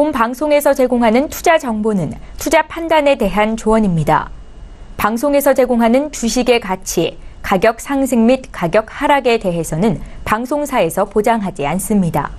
본 방송에서 제공하는 투자 정보는 투자 판단에 대한 조언입니다. 방송에서 제공하는 주식의 가치, 가격 상승 및 가격 하락에 대해서는 방송사에서 보장하지 않습니다.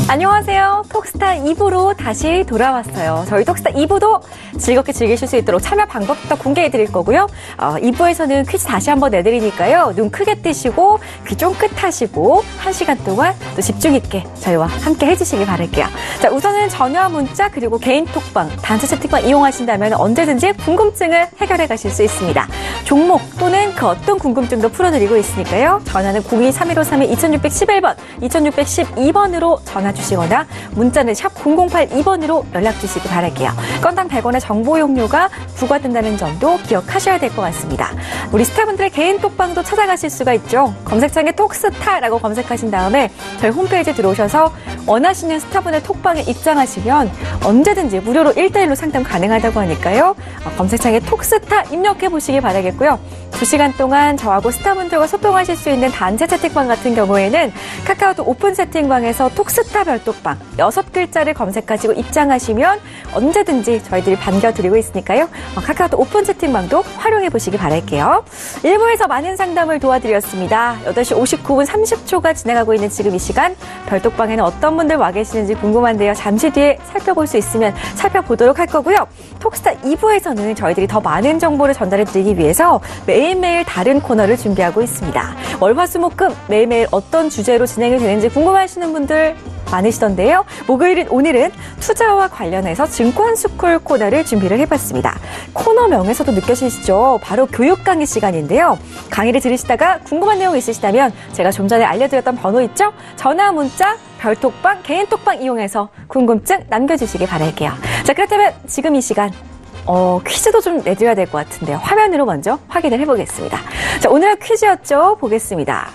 안녕하세요. 톡스타 2부로 다시 돌아왔어요. 저희 톡스타 2부도 즐겁게 즐기실 수 있도록 참여 방법부터 공개해 드릴 거고요. 2부에서는 퀴즈 다시 한번 내드리니까요. 눈 크게 뜨시고 귀 쫑긋 하시고 1시간 동안 또 집중 있게 저희와 함께 해주시길 바랄게요. 자, 우선은 전화 문자 그리고 개인 톡방, 단체 채팅방 이용하신다면 언제든지 궁금증을 해결해 가실 수 있습니다. 종목 또는 그 어떤 궁금증도 풀어드리고 있으니까요. 전화는 02-3153-2611번, 2612번으로 전화 주시거나 문자는 샵 0082번으로 연락 주시기 바랄게요. 건당 100원의 정보 용료가 부과된다는 점도 기억하셔야 될 것 같습니다. 우리 스타분들의 개인 톡방도 찾아가실 수가 있죠. 검색창에 톡스타라고 검색하신 다음에 저희 홈페이지에 들어오셔서 원하시는 스타분의 톡방에 입장하시면 언제든지 무료로 1:1로 상담 가능하다고 하니까요. 검색창에 톡스타 입력해 보시기 바라겠고요. 2시간 동안 저하고 스타분들과 소통하실 수 있는 단체 채팅방 같은 경우에는 카카오톡 오픈 채팅방에서 톡스타 별톡방 6글자를 검색하시고 입장하시면 언제든지 저희들이 반겨드리고 있으니까요. 카카오톡 오픈 채팅방도 활용해 보시기 바랄게요. 1부에서 많은 상담을 도와드렸습니다. 8시 59분 30초가 지나가고 있는 지금 이 시간 별톡방에는 어떤 분들 와 계시는지 궁금한데요. 잠시 뒤에 살펴볼 수 있으면 살펴보도록 할 거고요. 톡스타 2부에서는 저희들이 더 많은 정보를 전달해 드리기 위해서 매일매일 다른 코너를 준비하고 있습니다. 월화수목금 매일매일 어떤 주제로 진행이 되는지 궁금하시는 분들 많으시던데요. 목요일인 오늘은 투자와 관련해서 증권스쿨 코너를 준비를 해봤습니다. 코너명에서도 느껴지시죠? 바로 교육 강의 시간인데요. 강의를 들으시다가 궁금한 내용 있으시다면 제가 좀 전에 알려드렸던 번호 있죠? 전화, 문자, 별톡방, 개인톡방 이용해서 궁금증 남겨주시기 바랄게요. 자, 그렇다면 지금 이 시간 퀴즈도 좀 내드려야 될 것 같은데요. 화면으로 먼저 확인을 해보겠습니다. 자, 오늘의 퀴즈였죠? 보겠습니다.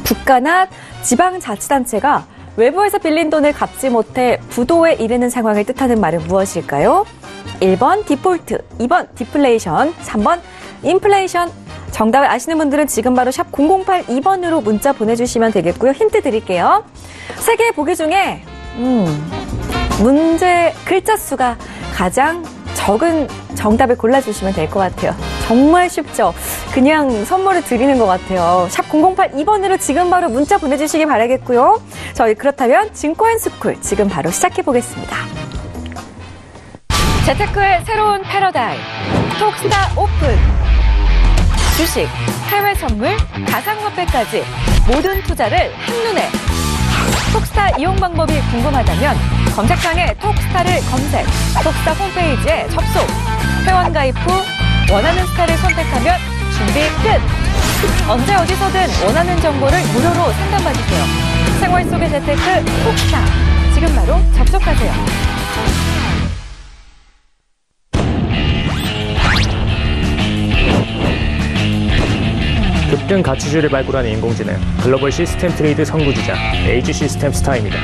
국가나 지방자치단체가 외부에서 빌린 돈을 갚지 못해 부도에 이르는 상황을 뜻하는 말은 무엇일까요? 1번 디폴트, 2번 디플레이션, 3번 인플레이션. 정답을 아시는 분들은 지금 바로 샵 0082번으로 문자 보내주시면 되겠고요. 힌트 드릴게요. 세 개의 보기 중에 문제 글자 수가 가장 적은 정답을 골라주시면 될 것 같아요. 정말 쉽죠? 그냥 선물을 드리는 것 같아요. 샵 0082번으로 지금 바로 문자 보내주시기 바라겠고요. 저희 그렇다면 증권스쿨 지금 바로 시작해보겠습니다. 재테크의 새로운 패러다임 톡스타 오픈. 주식, 해외 선물, 가상화폐까지 모든 투자를 한눈에. 톡스타 이용 방법이 궁금하다면 검색창에 톡스타를 검색, 톡스타 홈페이지에 접속, 회원 가입 후 원하는 스타를 선택하면 준비 끝! 언제 어디서든 원하는 정보를 무료로 상담받으세요. 생활 속의 재테크 톡스타, 지금 바로 접속하세요. 급등 가치주를 발굴하는 인공지능 글로벌 시스템 트레이드 선구주자 에이지 시스템 스타입니다.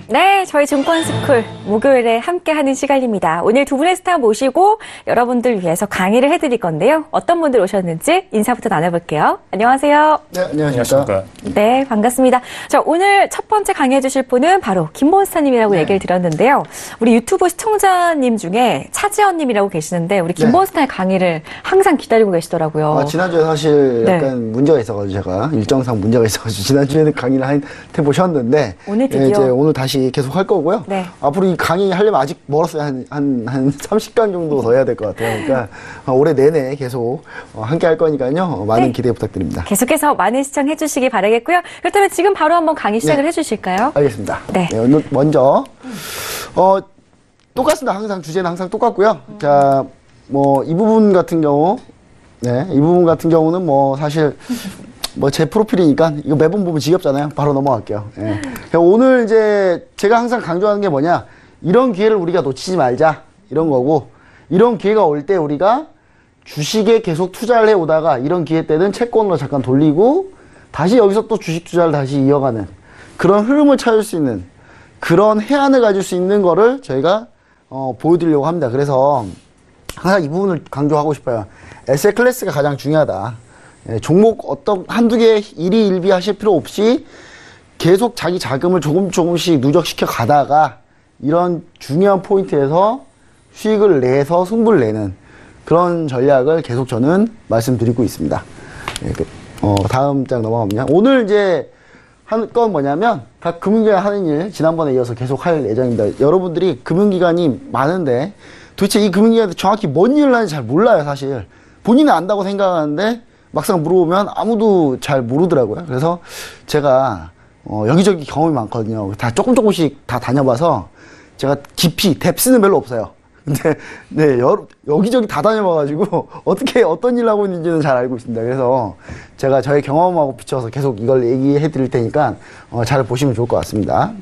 네, 저희 증권스쿨 목요일에 함께하는 시간입니다. 오늘 두 분의 스타 모시고 여러분들 위해서 강의를 해드릴 건데요. 어떤 분들 오셨는지 인사부터 나눠볼게요. 안녕하세요. 네, 안녕하십니까. 네, 반갑습니다. 자, 오늘 첫 번째 강의해 주실 분은 바로 김본스타님이라고 얘기를 드렸는데요. 우리 유튜브 시청자님 중에 차지연님이라고 계시는데 우리 김본스타의 강의를 항상 기다리고 계시더라고요. 지난주에 사실 약간 문제가 있어가지고 제가 일정상 문제가 있어가지고 지난주에는 강의를 한테 보셨는데 오늘 드디어 이제 오늘 다시 계속 할 거고요. 네. 앞으로 이 강의 하려면 아직 멀었어요. 한 30강 정도 더 해야 될 것 같아요. 그러니까 올해 내내 계속 함께 할 거니까요. 많은 기대 부탁드립니다. 계속해서 많은 시청해 주시기 바라겠고요. 그렇다면 지금 바로 한번 강의 시작을 해주실까요? 알겠습니다. 네. 먼저 똑같습니다. 항상 주제는 항상 똑같고요. 자, 이 부분 같은 경우, 이 부분 같은 경우는 사실 제 프로필이니까 이거 매번 보면 지겹잖아요. 바로 넘어갈게요. 오늘 이제 제가 항상 강조하는 게 뭐냐, 이런 기회를 우리가 놓치지 말자, 이런 거고, 이런 기회가 올 때 우리가 주식에 계속 투자를 해오다가 이런 기회 때는 채권으로 잠깐 돌리고 다시 여기서 또 주식 투자를 다시 이어가는 그런 흐름을 찾을 수 있는 그런 해안을 가질 수 있는 거를 저희가 보여드리려고 합니다. 그래서 항상 이 부분을 강조하고 싶어요. 에세 클래스가 가장 중요하다. 종목 어떤 한두 개 일희일비 하실 필요 없이 계속 자기 자금을 조금씩 누적시켜 가다가 이런 중요한 포인트에서 수익을 내서 승부를 내는 그런 전략을 계속 저는 말씀드리고 있습니다. 다음 장 넘어가면 오늘 이제 한 건 뭐냐면 각 금융기관 하는 일 지난번에 이어서 계속 할 예정입니다. 여러분들이 금융기관이 많은데 도대체 이 금융기관이 정확히 뭔 일을 하는지 잘 몰라요. 사실 본인은 안다고 생각하는데 막상 물어보면 아무도 잘 모르더라고요. 그래서 제가 여기저기 경험이 많거든요. 다 조금씩 다 다녀봐서 제가 깊이 뎁스는 별로 없어요. 근데 네, 여기저기 다 다녀봐가지고 어떻게 어떤 일을 하고 있는지는 잘 알고 있습니다. 그래서 제가 저의 경험하고 비춰서 계속 이걸 얘기해 드릴 테니까 잘 보시면 좋을 것 같습니다.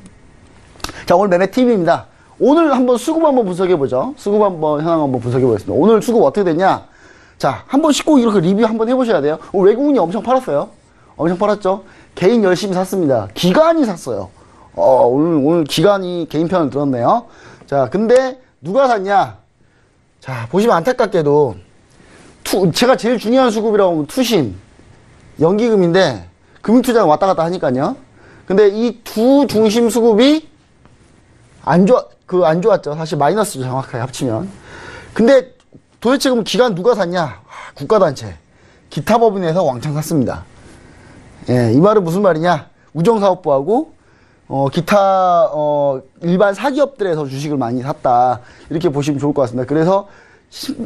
자, 오늘 매매 팁입니다. 오늘 한번 수급 한번 분석해 보죠. 수급 한번 현황 한번 분석해 보겠습니다. 오늘 수급 어떻게 됐냐? 자, 한 번씩 꼭 이렇게 리뷰 한번 해보셔야 돼요. 오늘 외국인이 엄청 팔았어요. 엄청 팔았죠. 개인 열심히 샀습니다. 기관이 샀어요. 오늘 기관이 개인 편을 들었네요. 자, 근데 누가 샀냐? 자, 보시면 안타깝게도 제가 제일 중요한 수급이라고 하면 투신, 연기금인데 금융투자는 왔다 갔다 하니까요. 근데 이 두 중심 수급이 안 좋았죠. 사실 마이너스죠, 정확하게 합치면. 근데 도대체 그럼 기관 누가 샀냐? 국가단체, 기타 법인에서 왕창 샀습니다. 예, 이 말은 무슨 말이냐? 우정사업부하고 기타 일반 사기업들에서 주식을 많이 샀다, 이렇게 보시면 좋을 것 같습니다. 그래서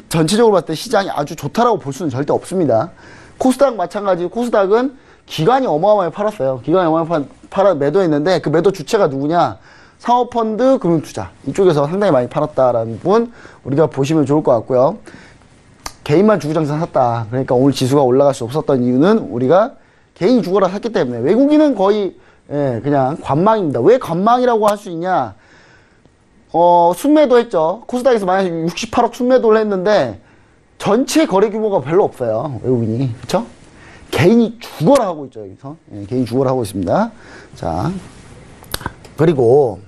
전체적으로 봤을 때 시장이 아주 좋다라고 볼 수는 절대 없습니다. 코스닥 마찬가지로 코스닥은 기관이 어마어마하게 팔았어요. 기관이 어마어마하게 매도했는데 그 매도 주체가 누구냐? 상호펀드, 금융투자 이쪽에서 상당히 많이 팔았다라는 부분 우리가 보시면 좋을 것 같고요. 개인만 주구장창 샀다. 그러니까 오늘 지수가 올라갈 수 없었던 이유는 우리가 개인이 죽어라 샀기 때문에. 외국인은 거의 그냥 관망입니다. 왜 관망이라고 할 수 있냐? 순매도 했죠. 코스닥에서 만약에 68억 순매도를 했는데 전체 거래 규모가 별로 없어요. 외국인이. 그쵸? 개인이 죽어라 하고 있죠. 여기서. 개인이 죽어라 하고 있습니다. 자, 그리고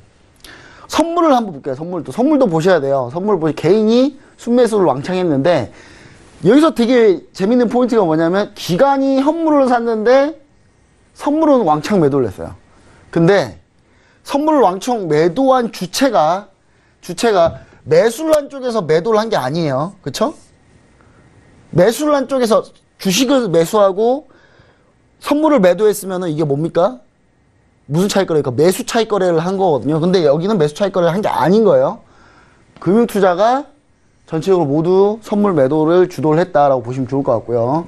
선물을 한번 볼게요. 선물도 보셔야 돼요. 개인이 순매수를 왕창 했는데 여기서 되게 재밌는 포인트가 뭐냐면 기관이 현물을 샀는데 선물은 왕창 매도를 했어요. 근데 선물을 왕창 매도한 주체가 매수란 쪽에서 매도를 한 게 아니에요. 그쵸? 매수란 쪽에서 주식을 매수하고 선물을 매도했으면 이게 뭡니까? 무슨 차익 거래니까 매수 차익 거래를 한 거거든요. 근데 여기는 매수 차익 거래를 한 게 아닌 거예요. 금융투자가 전체적으로 모두 선물 매도를 주도를 했다라고 보시면 좋을 것 같고요.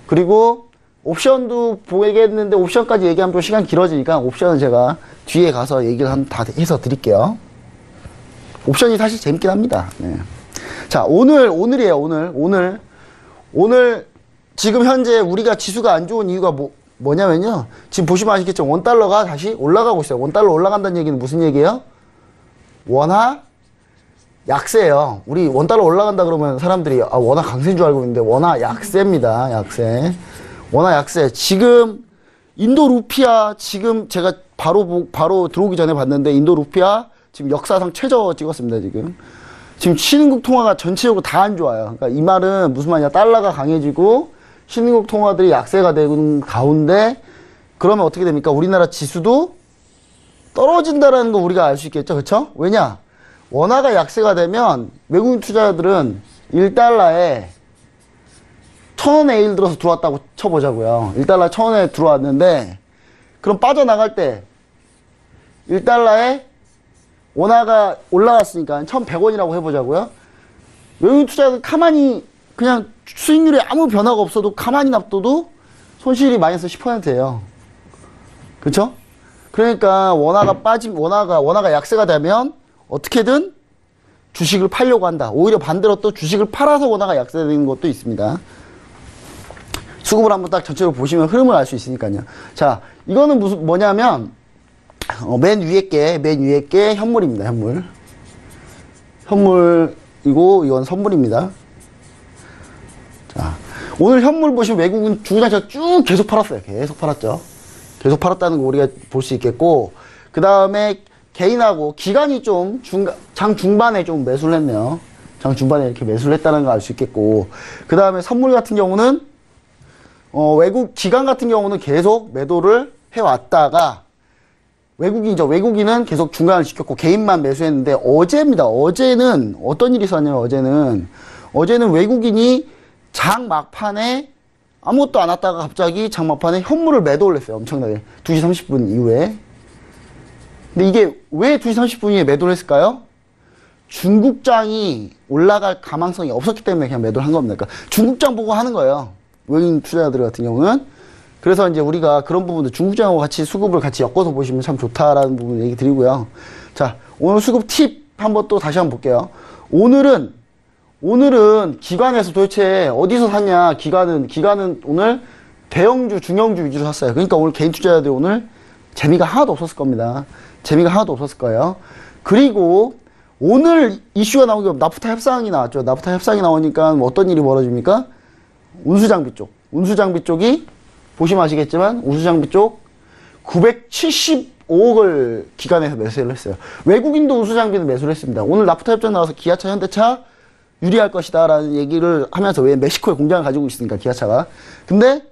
그리고 옵션도 보겠는데 옵션까지 얘기하면 또 시간 길어지니까 옵션은 제가 뒤에 가서 얘기를 다 해서 드릴게요. 옵션이 사실 재밌긴 합니다. 네. 자, 오늘이에요. 오늘 지금 현재 우리가 지수가 안 좋은 이유가 뭐냐면요. 지금 보시면 아시겠죠. 원달러가 다시 올라가고 있어요. 원달러 올라간다는 얘기는 무슨 얘기예요? 원화 약세예요. 우리 원달러 올라간다 그러면 사람들이 원화 강세인 줄 알고 있는데 원화 약세입니다. 약세. 원화 약세. 지금 인도 루피아 지금 제가 바로 들어오기 전에 봤는데 인도 루피아 지금 역사상 최저 찍었습니다. 지금 신흥국 통화가 전체적으로 다 안 좋아요. 그러니까 이 말은 무슨 말이냐? 달러가 강해지고 신흥국 통화들이 약세가 되는 가운데 그러면 어떻게 됩니까? 우리나라 지수도 떨어진다라는 거 우리가 알 수 있겠죠. 그렇죠? 왜냐? 원화가 약세가 되면 외국인 투자자들은 1달러에 1,000원에 예를 들어서 들어왔다고 쳐보자고요. 1달러에 1,000원에 들어왔는데 그럼 빠져나갈 때 1달러에 원화가 올라갔으니까 1,100원이라고 해보자고요. 외국인 투자자들 가만히 그냥 수익률에 아무 변화가 없어도 가만히 놔둬도 손실이 마이너스 10%예요. 그렇죠? 그러니까 원화가 약세가 되면 어떻게든 주식을 팔려고 한다. 오히려 반대로 또 주식을 팔아서 원화가 약세되는 것도 있습니다. 수급을 한번 딱 전체로 보시면 흐름을 알 수 있으니까요. 자, 이거는 뭐냐면 맨 위에 게 현물입니다. 현물이고 이건 선물입니다. 자, 오늘 현물 보시면 외국은 주구장창 쭉 계속 팔았어요. 계속 팔았죠. 계속 팔았다는 거 우리가 볼 수 있겠고, 그 다음에 개인하고 기관이 좀 장 중반에 좀 매수를 했네요. 장 중반에 이렇게 매수를 했다는 걸 알 수 있겠고, 그 다음에 선물 같은 경우는 외국 기관 같은 경우는 계속 매도를 해왔다가 외국인이죠. 외국인은 계속 중간을 지켰고 개인만 매수했는데 어제입니다. 어제는 어떤 일이 있었냐면 어제는 외국인이 장 막판에 아무것도 안 왔다가 갑자기 장 막판에 현물을 매도를 했어요. 엄청나게. 2시 30분 이후에. 근데 이게 왜 2시 30분에 매도를 했을까요? 중국장이 올라갈 가망성이 없었기 때문에 그냥 매도를 한 겁니다. 그러니까 중국장 보고 하는 거예요. 외국인 투자자들 같은 경우는. 그래서 이제 우리가 그런 부분들 중국장하고 같이 수급을 같이 엮어서 보시면 참 좋다라는 부분 얘기 드리고요. 자, 오늘 수급 팁 한번 또 다시 한번 볼게요. 오늘은 기관에서 도대체 어디서 샀냐? 기관은 오늘 대형주, 중형주 위주로 샀어요. 그러니까 오늘 개인 투자자들 오늘 재미가 하나도 없었을 겁니다. 재미가 하나도 없었을 거예요. 그리고 오늘 이슈가 나온 게 나프타 협상이 나왔죠. 나프타 협상이 나오니까 어떤 일이 벌어집니까? 운수장비 쪽이 보시면 아시겠지만 운수장비 쪽 975억을 기관에서 매수를 했어요. 외국인도 운수장비는 매수를 했습니다. 오늘 나프타 협정 나와서 기아차, 현대차 유리할 것이다 라는 얘기를 하면서 왜 멕시코에 공장을 가지고 있으니까 기아차가. 근데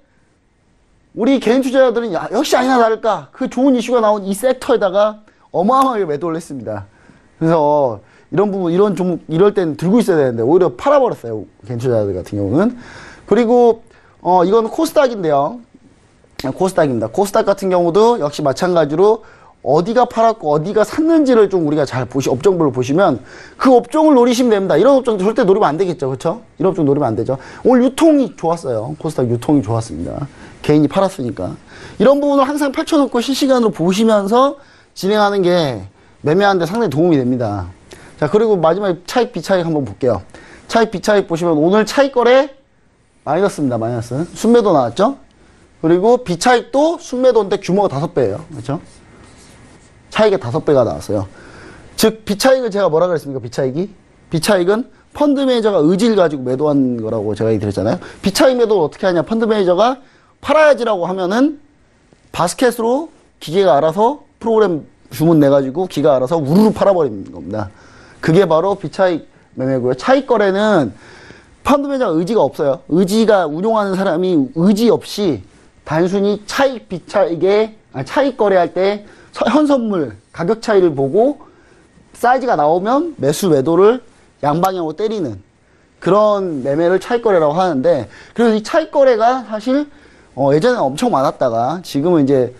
우리 개인 투자자들은 역시 아니나 다를까 그 좋은 이슈가 나온 이 섹터에다가 어마어마하게 매도를 했습니다. 그래서 이런 부분, 이런 종목, 이럴 땐 들고 있어야 되는데 오히려 팔아버렸어요. 개인 투자자들 같은 경우는. 그리고 이건 코스닥인데요. 코스닥입니다. 코스닥 같은 경우도 역시 마찬가지로 어디가 팔았고 어디가 샀는지를 좀 우리가 잘 업종별로 보시면 그 업종을 노리시면 됩니다. 이런 업종 절대 노리면 안 되겠죠. 그렇죠? 이런 업종 노리면 안 되죠. 오늘 유통이 좋았어요. 코스닥 유통이 좋았습니다. 개인이 팔았으니까. 이런 부분을 항상 펼쳐놓고 실시간으로 보시면서 진행하는 게 매매하는데 상당히 도움이 됩니다. 자, 그리고 마지막에 차익 비차익 한번 볼게요. 차익 비차익 보시면 오늘 차익 거래 마이너스입니다. 마이너스. 순매도 나왔죠? 그리고 비차익도 순매도인데 규모가 5배예요. 그렇죠? 차익의 5배가 나왔어요. 즉 비차익을 제가 뭐라 그랬습니까? 비차익은 펀드 매니저가 의지를 가지고 매도한 거라고 제가 얘기드렸잖아요. 비차익 매도를 어떻게 하냐? 펀드 매니저가 팔아야지라고 하면은 바스켓으로 기계가 알아서 프로그램 주문 내가지고 기가 알아서 우르르 팔아버리는 겁니다. 그게 바로 비차익 매매고요. 차익 거래는 펀드 매니저가 의지가 없어요. 의지가 운용하는 사람이 의지 없이 단순히 차익 차익 거래할 때 현선물 가격 차이를 보고 사이즈가 나오면 매수 매도를 양방향으로 때리는 그런 매매를 차익 거래라고 하는데, 그래서 이 차익 거래가 사실 예전에 엄청 많았다가 지금은 이제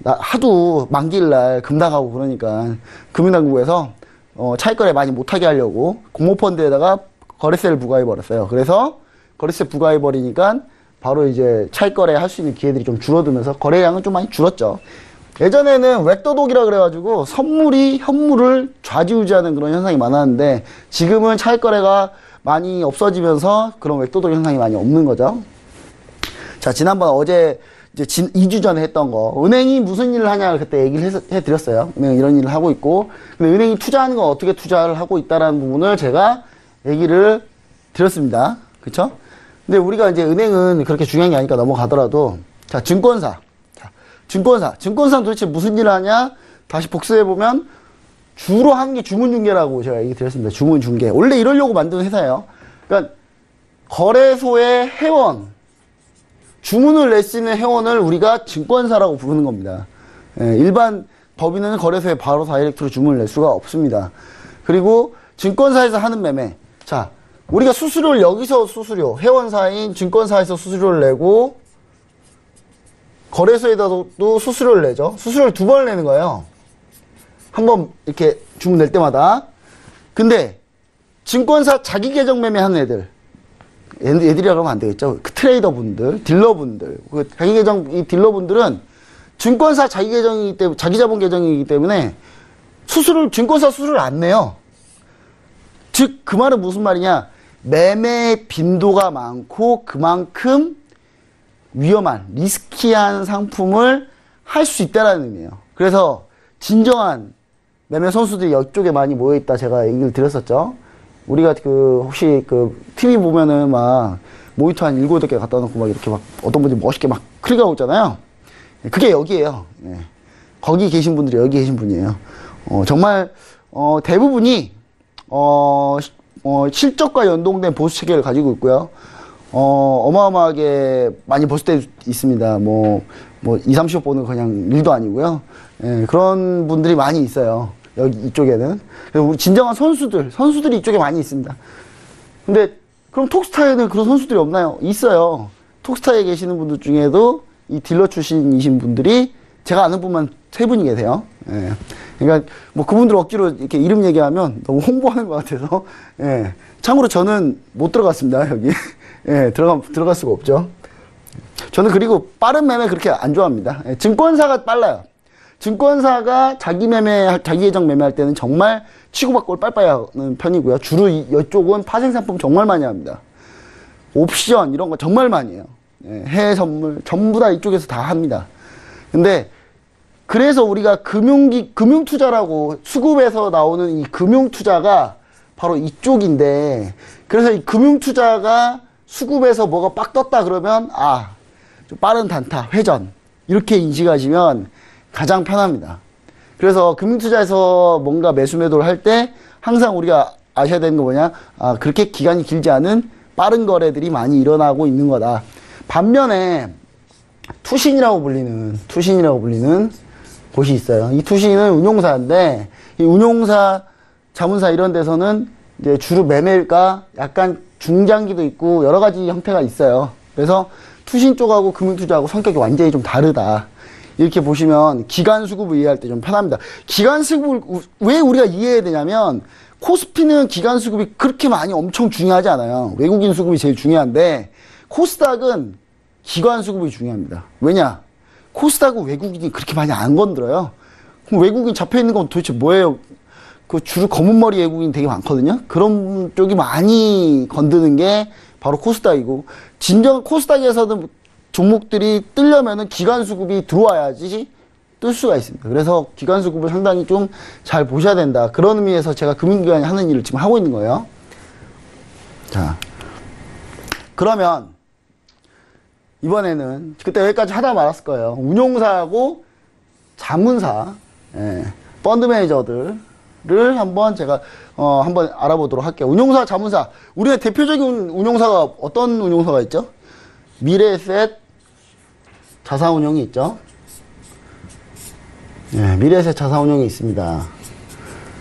하도 만기일날 급락하고 그러니까 금융당국에서 차익 거래 많이 못하게 하려고 공모펀드에다가 거래세를 부과해 버렸어요. 그래서 거래세 부과해 버리니까 바로 이제 차익 거래 할 수 있는 기회들이 좀 줄어들면서 거래량은 좀 많이 줄었죠. 예전에는 웹도독이라 그래가지고 선물이 현물을 좌지우지하는 그런 현상이 많았는데 지금은 차익 거래가 많이 없어지면서 그런 웹도독 현상이 많이 없는 거죠. 자, 지난번 어제 이제 2주 전에 했던 거, 은행이 무슨 일을 하냐 그때 얘기를 해드렸어요. 은행 이런 일을 하고 있고, 근데 은행이 투자하는 건 어떻게 투자를 하고 있다라는 부분을 제가 얘기를 드렸습니다. 그쵸? 근데 우리가 이제 은행은 그렇게 중요한 게 아니니까 넘어가더라도, 자, 증권사는 도대체 무슨 일을 하냐? 다시 복습해보면, 주로 하는 게 주문중개라고 제가 얘기 드렸습니다. 주문중개. 원래 이러려고 만든 회사예요. 그러니까, 거래소의 회원, 주문을 낼 수 있는 회원을 우리가 증권사라고 부르는 겁니다. 예, 일반 법인은 거래소에 바로 다이렉트로 주문을 낼 수가 없습니다. 그리고 증권사에서 하는 매매. 자, 우리가 수수료를 여기서 회원사인 증권사에서 수수료를 내고, 거래소에다도 수수료를 내죠. 수수료를 2번을 내는 거예요. 한 번 이렇게 주문 낼 때마다. 근데 증권사 자기 계정 매매하는 애들이라고 하면 안 되겠죠. 그 트레이더분들, 딜러분들, 그 자기 계정 이 딜러분들은 증권사 자기 계정이기 때문에, 자기 자본 계정이기 때문에 증권사 수수료를 안 내요. 즉 그 말은 무슨 말이냐? 매매 빈도가 많고 그만큼 위험한, 리스키한 상품을 할 수 있다라는 의미예요. 그래서 진정한 매매 선수들이 이쪽에 많이 모여있다 제가 얘기를 드렸었죠. 우리가 혹시 TV 보면은 막 모니터 한 7, 8개 갖다 놓고 막 이렇게 막 어떤 분들이 멋있게 막 클릭하고 있잖아요. 그게 여기에요. 예. 거기 계신 분들이 여기 계신 분이에요. 정말, 대부분이, 실적과 연동된 보수 체계를 가지고 있고요. 어마어마하게 많이 벌 때 있습니다. 뭐 2, 30억 버는 그냥 일도 아니고요. 예, 그런 분들이 많이 있어요. 여기 이쪽에는. 그래서 우리 진정한 선수들이 이쪽에 많이 있습니다. 근데 그럼 톡스타에는 그런 선수들이 없나요? 있어요. 톡스타에 계시는 분들 중에도 이 딜러 출신이신 분들이 제가 아는 분만 3분이 계세요. 예. 그러니까 뭐 그분들 억지로 이렇게 이름 얘기하면 너무 홍보하는 것 같아서, 예. 참고로 저는 못 들어갔습니다, 여기. 예, 들어갈 수가 없죠. 저는 그리고 빠른 매매 그렇게 안 좋아합니다. 예, 증권사가 빨라요. 증권사가 자기 계정 매매할 때는 정말 치고받고 빨빨이 하는 편이고요. 주로 이쪽은 파생상품 정말 많이 합니다. 옵션 이런 거 정말 많이 해요. 예, 해외 선물 전부 다 이쪽에서 다 합니다. 근데 그래서 우리가 금융투자라고 수급에서 나오는 이 금융투자가 바로 이쪽인데, 그래서 이 금융투자가 수급에서 뭐가 빡 떴다 그러면 좀 빠른 단타, 회전 이렇게 인식하시면 가장 편합니다. 그래서 금융투자에서 뭔가 매수 매도를 할 때 항상 우리가 아셔야 되는 거 뭐냐, 그렇게 기간이 길지 않은 빠른 거래들이 많이 일어나고 있는 거다. 반면에 투신이라고 불리는 곳이 있어요. 이 투신은 운용사인데, 이 운용사, 자문사 이런 데서는 이제 주로 매매일까 약간 중장기도 있고 여러 가지 형태가 있어요. 그래서 투신 쪽하고 금융투자하고 성격이 완전히 좀 다르다. 이렇게 보시면 기간 수급을 이해할 때 좀 편합니다. 기간 수급을 왜 우리가 이해해야 되냐면, 코스피는 기간 수급이 그렇게 많이 엄청 중요하지 않아요. 외국인 수급이 제일 중요한데, 코스닥은 기관 수급이 중요합니다. 왜냐? 코스닥은 외국인이 그렇게 많이 안 건드려요. 그럼 외국인 잡혀있는 건 도대체 뭐예요? 그 주로 검은 머리 외국인 되게 많거든요. 그런 쪽이 많이 건드는 게 바로 코스닥이고, 진정 코스닥에서는 종목들이 뜨려면은 기관 수급이 들어와야지 뜰 수가 있습니다. 그래서 기관 수급을 상당히 좀 잘 보셔야 된다. 그런 의미에서 제가 금융기관이 하는 일을 지금 하고 있는 거예요. 자, 그러면 이번에는 그때 여기까지 하다 말았을 거예요. 운용사하고 자문사, 펀드 매니저들을 한번 제가 한번 알아보도록 할게요. 운용사, 자문사. 우리가 대표적인 운용사가 어떤 운용사가 있죠? 미래에셋 자산운용이 있죠. 네, 미래에셋 자산운용이 있습니다.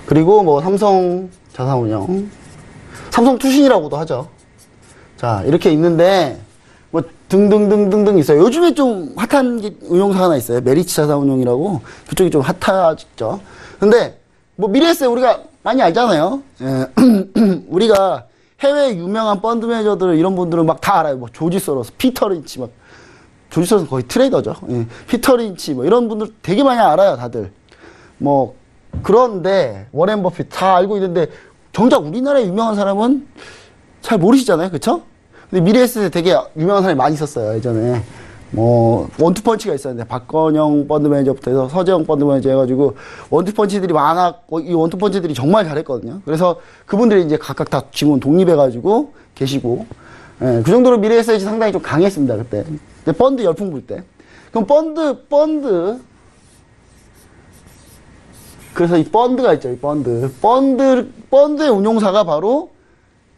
그리고 뭐 삼성 자산운용, 삼성 투신이라고도 하죠. 자, 이렇게 있는데 뭐 등등등등등 있어요. 요즘에 좀 핫한 운용사 하나 있어요. 메리츠 자산운용이라고. 그쪽이 좀 핫하죠. 근데 뭐 미래에셋 우리가 많이 알잖아요. 예. 우리가 해외 유명한 펀드 매니저들 이런 분들은 막 다 알아요. 뭐 조지 소로스, 피터 린치, 막 조지 소로스 거의 트레이더죠. 예. 피터 린치 뭐 이런 분들 되게 많이 알아요, 다들. 뭐 그런데 워렌 버핏 다 알고 있는데 정작 우리나라에 유명한 사람은 잘 모르시잖아요, 그렇죠? 근데 미래에셋에 되게 유명한 사람이 많이 있었어요, 예전에. 뭐 원투펀치가 있었는데 박건영 펀드 매니저부터 해서 서재영 펀드 매니저 해가지고 원투펀치들이 이 원투펀치들이 정말 잘했거든요. 그래서 그분들이 이제 각각 다 지금은 독립해가지고 계시고, 그 정도로 미래에셋이 상당히 좀 강했습니다, 그때. 근데 펀드 열풍 불 때. 그럼 그래서 이 펀드가 있죠, 이 펀드의 운용사가 바로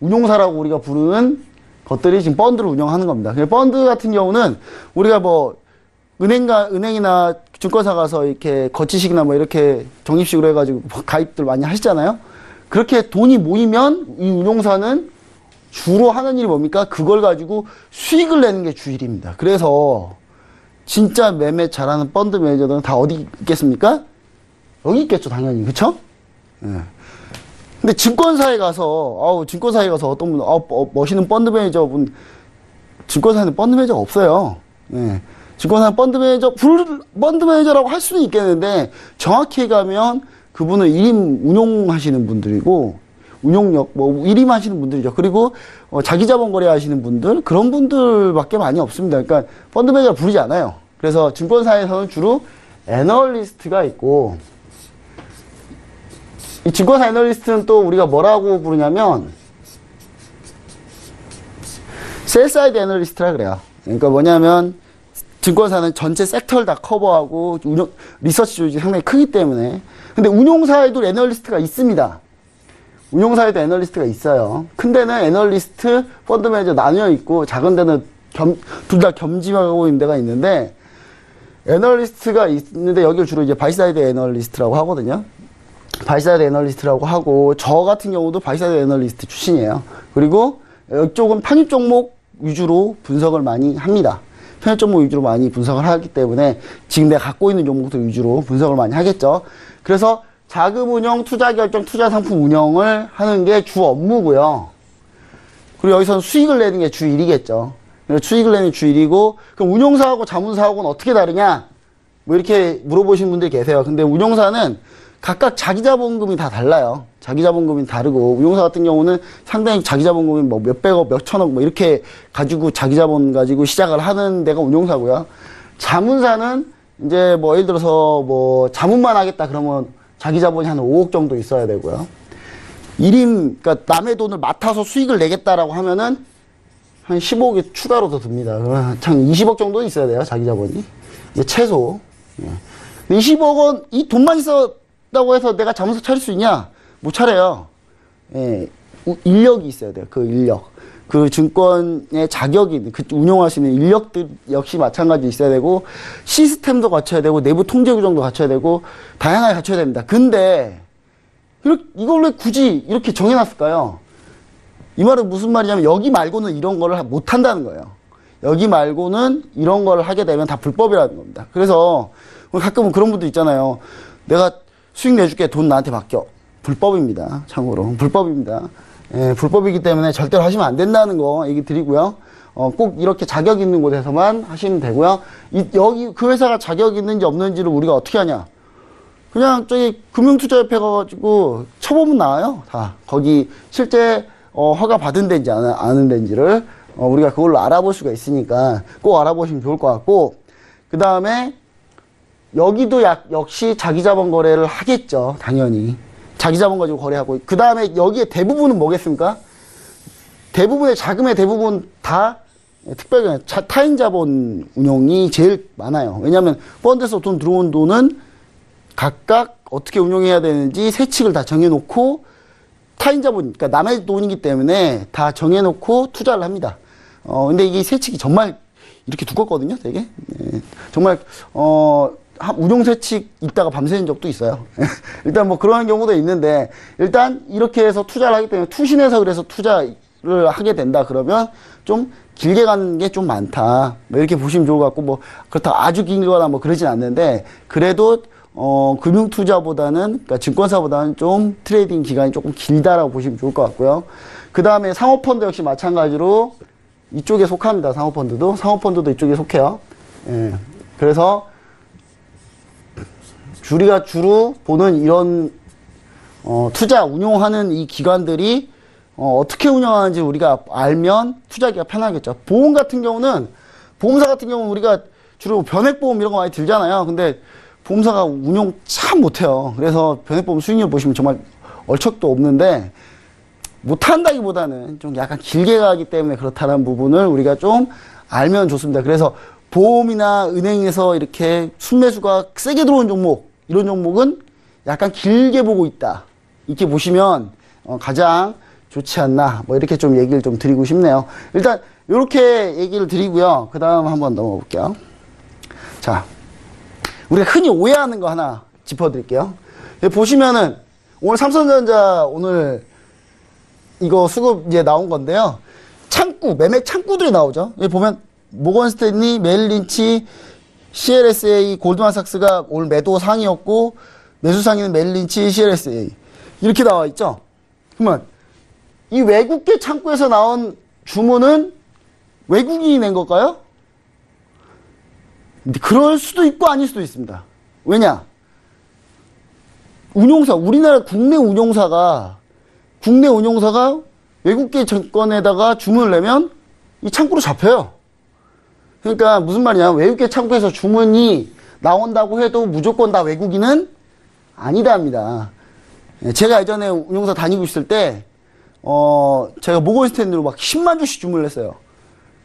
운용사라고 우리가 부르는 것들이 지금 펀드를 운영하는 겁니다. 펀드 같은 경우는 우리가 뭐 은행이나 증권사 가서 이렇게 거치식이나 뭐 이렇게 적립식으로 해가지고 가입들 많이 하시잖아요. 그렇게 돈이 모이면 이 운용사는 주로 하는 일이 뭡니까? 그걸 가지고 수익을 내는 게 주일입니다. 그래서 진짜 매매 잘하는 펀드 매니저들은 다 어디 있겠습니까? 여기 있겠죠, 당연히. 그쵸? 예. 근데 증권사에 가서 어떤 분, 멋있는 펀드 매니저분, 증권사에는 펀드 매니저가 없어요. 예. 증권사는 펀드 매니저라고 할 수는 있겠는데, 정확히 가면 그분은 1임 운용하시는 분들이고, 운용력, 뭐, 1임 하시는 분들이죠. 그리고, 자기 자본 거래 하시는 분들, 그런 분들밖에 많이 없습니다. 그러니까, 펀드 매니저 부르지 않아요. 그래서 증권사에서는 주로 애널리스트가 있고, 이 증권사 애널리스트는 또 우리가 뭐라고 부르냐면 셀사이드 애널리스트라 그래요. 그러니까 뭐냐면 증권사는 전체 섹터를 다 커버하고 리서치 조직이 상당히 크기 때문에. 근데 운용사에도 애널리스트가 있습니다. 운용사에도 애널리스트가 있어요. 큰 데는 애널리스트, 펀드 매니저 나뉘어 있고, 작은 데는 둘 다 겸직하고 있는 데가 있는데, 애널리스트가 있는데, 여기를 주로 이제 바이사이드 애널리스트라고 하거든요. 바이사이드 애널리스트라고 하고, 저 같은 경우도 바이사이드 애널리스트 출신이에요. 그리고 이쪽은 편입 종목 위주로 분석을 많이 합니다. 편입 종목 위주로 많이 분석을 하기 때문에 지금 내가 갖고 있는 종목들 위주로 분석을 많이 하겠죠. 그래서 자금 운용, 투자 결정, 투자 상품 운영을 하는 게 주 업무고요. 그리고 여기서는 수익을 내는 게 주 일이겠죠. 수익을 내는 주 일이고, 그럼 운용사하고 자문사하고는 어떻게 다르냐? 뭐 이렇게 물어보시는 분들이 계세요. 근데 운용사는 각각 자기 자본금이 다 달라요. 자기 자본금이 다르고, 운용사 같은 경우는 상당히 자기 자본금이 뭐 몇백억, 몇천억 뭐 이렇게 가지고 자기 자본 가지고 시작을 하는 데가 운용사고요. 자문사는 이제 뭐 예를 들어서 뭐 자문만 하겠다 그러면 자기 자본이 한 5억 정도 있어야 되고요. 그러니까 남의 돈을 맡아서 수익을 내겠다라고 하면은 한 15억이 추가로 더 듭니다. 그러면 한 20억 정도 있어야 돼요, 자기 자본이. 이제 최소. 예. 20억은 이 돈만 있었다고 해서 내가 자문사 차릴 수 있냐? 못 차려요. 예. 인력이 있어야 돼요, 그 인력. 그 증권의 자격이, 그 운용할 수 있는 인력들 역시 마찬가지 있어야 되고, 시스템도 갖춰야 되고, 내부 통제 규정도 갖춰야 되고, 다양하게 갖춰야 됩니다. 근데, 이걸 왜 굳이 이렇게 정해놨을까요? 이 말은 무슨 말이냐면, 여기 말고는 이런 거를 못 한다는 거예요. 여기 말고는 이런 거를 하게 되면 다 불법이라는 겁니다. 그래서, 가끔은 그런 분도 있잖아요. 내가 수익 내줄게, 돈 나한테 맡겨. 불법입니다. 참고로. 불법입니다. 예, 불법이기 때문에 절대로 하시면 안 된다는 거 얘기 드리고요. 꼭 이렇게 자격 있는 곳에서만 하시면 되고요. 여기 그 회사가 자격 있는지 없는지를 우리가 어떻게 하냐? 그냥 저기 금융투자협회 가가지고 쳐보면 나와요. 다 거기 실제 허가 받은 데인지 아는 데인지를 우리가 그걸로 알아볼 수가 있으니까 꼭 알아보시면 좋을 것 같고, 그 다음에 여기도 역시 자기자본 거래를 하겠죠, 당연히. 자기 자본 가지고 거래하고, 그 다음에 여기에 대부분은 뭐겠습니까? 대부분의 자금의 대부분 다 특별히 타인 자본 운용이 제일 많아요. 왜냐하면 펀드에서 돈 들어온 돈은 각각 어떻게 운용해야 되는지 세칙을 다 정해놓고, 타인 자본, 그러니까 남의 돈이기 때문에 다 정해놓고 투자를 합니다. 근데 이게 세칙이 정말 이렇게 두껍거든요, 되게. 네. 정말 운용 세칙 있다가 밤새는 적도 있어요. 일단 뭐 그런 경우도 있는데, 일단 이렇게 해서 투자를 하기 때문에 투신해서 그래서 투자를 하게 된다 그러면 좀 길게 가는 게 좀 많다. 뭐 이렇게 보시면 좋을 것 같고, 뭐 그렇다고 아주 길거나 뭐 그러진 않는데, 그래도 금융투자보다는, 그러니까 증권사보다는 좀 트레이딩 기간이 조금 길다라고 보시면 좋을 것 같고요. 그 다음에 상호펀드 역시 마찬가지로 이쪽에 속합니다. 상호펀드도 이쪽에 속해요. 예. 그래서 우리가 주로 보는 이런 투자 운용하는 이 기관들이 어떻게 운영하는지 우리가 알면 투자하기가 편하겠죠. 보험사 같은 경우는 우리가 주로 변액보험 이런 거 많이 들잖아요. 근데 보험사가 운용 참 못해요. 그래서 변액보험 수익률 보시면 정말 얼척도 없는데, 못한다기보다는 좀 약간 길게 가기 때문에 그렇다는 부분을 우리가 좀 알면 좋습니다. 그래서 보험이나 은행에서 이렇게 순매수가 세게 들어온 종목, 이런 종목은 약간 길게 보고 있다, 이렇게 보시면 가장 좋지 않나, 뭐 이렇게 좀 얘기를 좀 드리고 싶네요. 일단 이렇게 얘기를 드리고요. 그 다음 한번 넘어가 볼게요. 자, 우리가 흔히 오해하는 거 하나 짚어드릴게요. 보시면은 오늘 삼성전자 오늘 이거 수급 이제 나온 건데요. 매매 창구들이 나오죠. 여기 보면 모건 스탠리, 메릴린치, CLSA, 골드만삭스가 오늘 매도 상이었고, 매수 상위는 메릴린치, CLSA 이렇게 나와 있죠. 그러면 이 외국계 창구에서 나온 주문은 외국인이 낸 걸까요? 그럴 수도 있고 아닐 수도 있습니다. 왜냐? 우리나라 국내 운용사가 외국계 증권에다가 주문을 내면 이 창구로 잡혀요. 그러니까 무슨 말이냐? 외국계 창구에서 주문이 나온다고 해도 무조건 다 외국인은 아니다입니다. 제가 예전에 운용사 다니고 있을 때, 제가 모건 스탠리로 막 10만 주씩 주문을 했어요.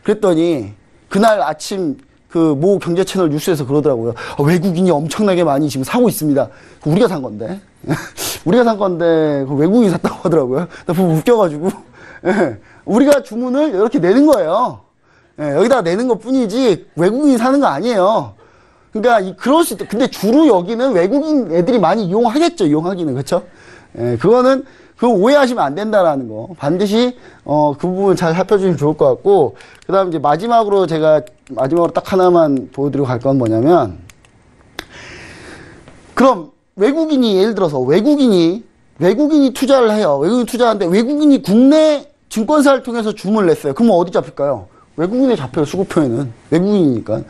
그랬더니 그날 아침 그 모 경제 채널 뉴스에서 그러더라고요. 외국인이 엄청나게 많이 지금 사고 있습니다. 우리가 산 건데. 우리가 산 건데, 그 외국인이 샀다고 하더라고요. 나 보고 웃겨가지고. 예. 우리가 주문을 이렇게 내는 거예요. 예. 여기다가 내는 것 뿐이지, 외국인이 사는 거 아니에요. 그러니까, 그럴 수 있다. 근데 주로 여기는 외국인 애들이 많이 이용하겠죠, 이용하기는. 그쵸? 예. 그거 오해하시면 안 된다라는 거. 반드시, 그 부분 잘 살펴주시면 좋을 것 같고, 그 다음 이제 마지막으로 딱 하나만 보여드리고 갈 건 뭐냐면, 그럼 외국인이 예를 들어서 외국인이 투자를 해요. 외국인이 투자하는데 외국인이 국내 증권사를 통해서 주문을 냈어요. 그러면 어디 잡힐까요? 외국인에 잡혀요. 수급표에는. 외국인이니까.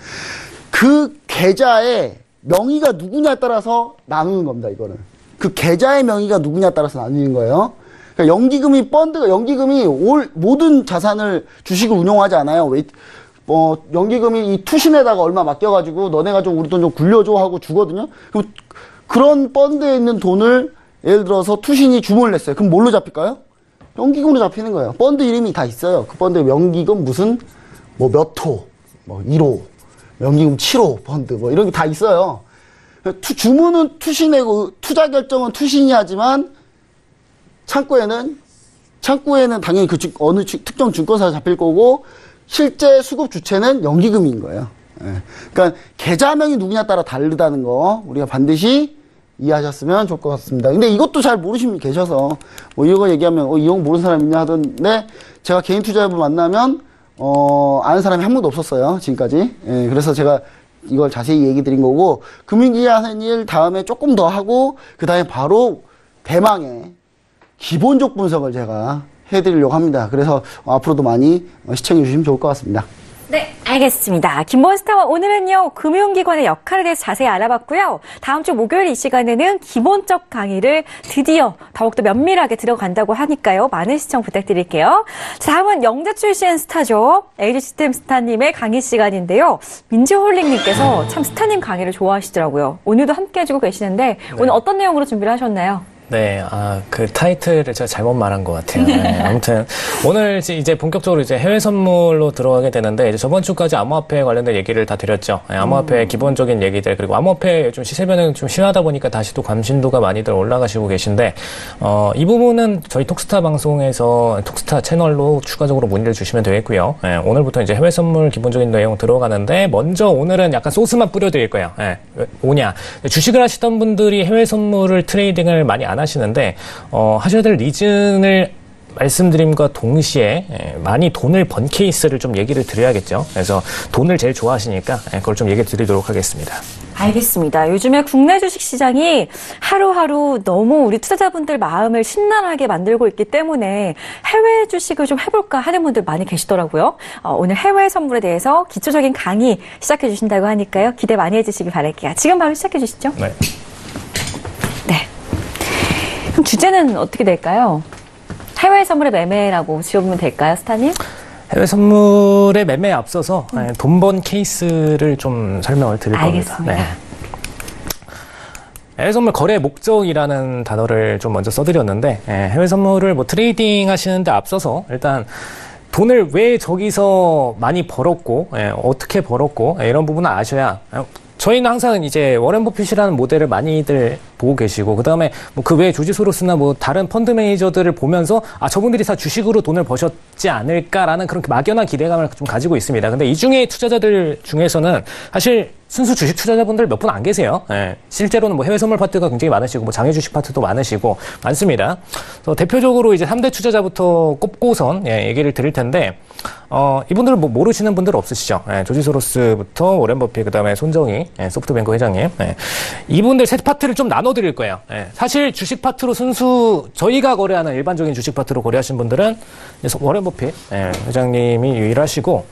그 계좌의 명의가 누구냐에 따라서 나누는 겁니다. 이거는. 그 계좌의 명의가 누구냐에 따라서 나누는 거예요. 그러니까 연기금이 모든 자산을 주식을 운용하지 않아요. 연기금이 이 투신에다가 얼마 맡겨가지고 너네가 좀 우리 돈 좀 굴려줘 하고 주거든요. 그럼 그런 펀드에 있는 돈을 예를 들어서 투신이 주문을 냈어요. 그럼 뭘로 잡힐까요? 연기금으로 잡히는 거예요. 펀드 이름이 다 있어요. 그 펀드에 연기금 무슨 몇 호, 1호, 연기금 7호 펀드 이런 게 다 있어요. 주문은 투신이고 투자 결정은 투신이 하지만 창구에는 당연히 어느 특정 증권사가 잡힐 거고 실제 수급 주체는 연기금인 거예요. 예. 그러니까 계좌명이 누구냐에 따라 다르다는 거 우리가 반드시 이해하셨으면 좋을 것 같습니다. 근데 이것도 잘 모르시는 분이 계셔서 이거 얘기하면 이거 모르는 사람 있냐 하던데 제가 개인 투자자분 만나면 아는 사람이 한 명도 없었어요. 지금까지. 예. 그래서 제가 이걸 자세히 얘기 드린 거고 금융기기 하는 일 다음에 조금 더 하고 그 다음에 바로 대망의 기본적 분석을 제가 해드리려고 합니다. 그래서 앞으로도 많이 시청해 주시면 좋을 것 같습니다. 네, 알겠습니다. 김본스타와 오늘은요, 금융기관의 역할에 대해서 자세히 알아봤고요. 다음 주 목요일 이 시간에는 기본적 강의를 드디어 더욱더 면밀하게 들어간다고 하니까요. 많은 시청 부탁드릴게요. 다음은 영재 출신 스타죠. LG 시스템 스타님의 강의 시간인데요. 민지홀링님께서 참 스타님 강의를 좋아하시더라고요. 오늘도 함께 해주고 계시는데 네. 오늘 어떤 내용으로 준비를 하셨나요? 네, 그 타이틀을 제가 잘못 말한 것 같아요. 네, 아무튼 오늘 이제 본격적으로 이제 해외 선물로 들어가게 되는데 이제 저번 주까지 암호화폐 관련된 얘기를 다 드렸죠. 네, 암호화폐 기본적인 얘기들 그리고 암호화폐 요즘 시세 변동이 좀 심하다 보니까 다시 또 관심도가 많이들 올라가시고 계신데 이 부분은 저희 톡스타 방송에서 톡스타 채널로 추가적으로 문의를 주시면 되겠고요. 네, 오늘부터 이제 해외 선물 기본적인 내용 들어가는데 먼저 오늘은 약간 소스만 뿌려드릴 거예요. 네, 뭐냐 주식을 하시던 분들이 해외 선물을 트레이딩을 많이 안 하시는데 하셔야 될 리즌을 말씀드림과 동시에 많이 돈을 번 케이스를 좀 얘기를 드려야겠죠. 그래서 돈을 제일 좋아하시니까 그걸 좀 얘기 드리도록 하겠습니다. 알겠습니다. 요즘에 국내 주식시장이 하루하루 너무 우리 투자자분들 마음을 심란하게 만들고 있기 때문에 해외 주식을 좀 해볼까 하는 분들 많이 계시더라고요. 오늘 해외 선물에 대해서 기초적인 강의 시작해 주신다고 하니까요. 기대 많이 해주시기 바랄게요. 지금 바로 시작해 주시죠. 네. 네. 그럼 주제는 어떻게 될까요? 해외 선물의 매매라고 지어보면 될까요, 스타님? 해외 선물의 매매에 앞서서 돈 번 케이스를 좀 설명을 드릴 알겠습니다. 겁니다. 네. 해외 선물 거래 목적이라는 단어를 좀 먼저 써드렸는데 해외 선물을 트레이딩 하시는데 앞서서 일단 돈을 왜 저기서 많이 벌었고 어떻게 벌었고 이런 부분을 아셔야 저희는 항상 이제 워렌 버핏이라는 모델을 많이들 보고 계시고 그다음에 그 외에 조지 소로스나 다른 펀드 매니저들을 보면서 저분들이 다 주식으로 돈을 버셨지 않을까라는 그런 막연한 기대감을 좀 가지고 있습니다. 근데 이 중에 투자자들 중에서는 사실 순수 주식 투자자분들 몇 분 안 계세요. 실제로는 해외 선물 파트가 굉장히 많으시고 장외 주식 파트도 많으시고 많습니다. 그래서 대표적으로 이제 3대 투자자부터 꼽고선 얘기를 드릴 텐데 이분들을 모르시는 분들 없으시죠? 조지 소로스부터 워렌 버핏 그다음에 손정희 소프트뱅크 회장님 이분들 세 파트를 좀 나눠드릴 거예요. 사실 주식 파트로 순수 저희가 거래하는 일반적인 주식 파트로 거래하신 분들은 워렌 버핏 회장님이 유일하시고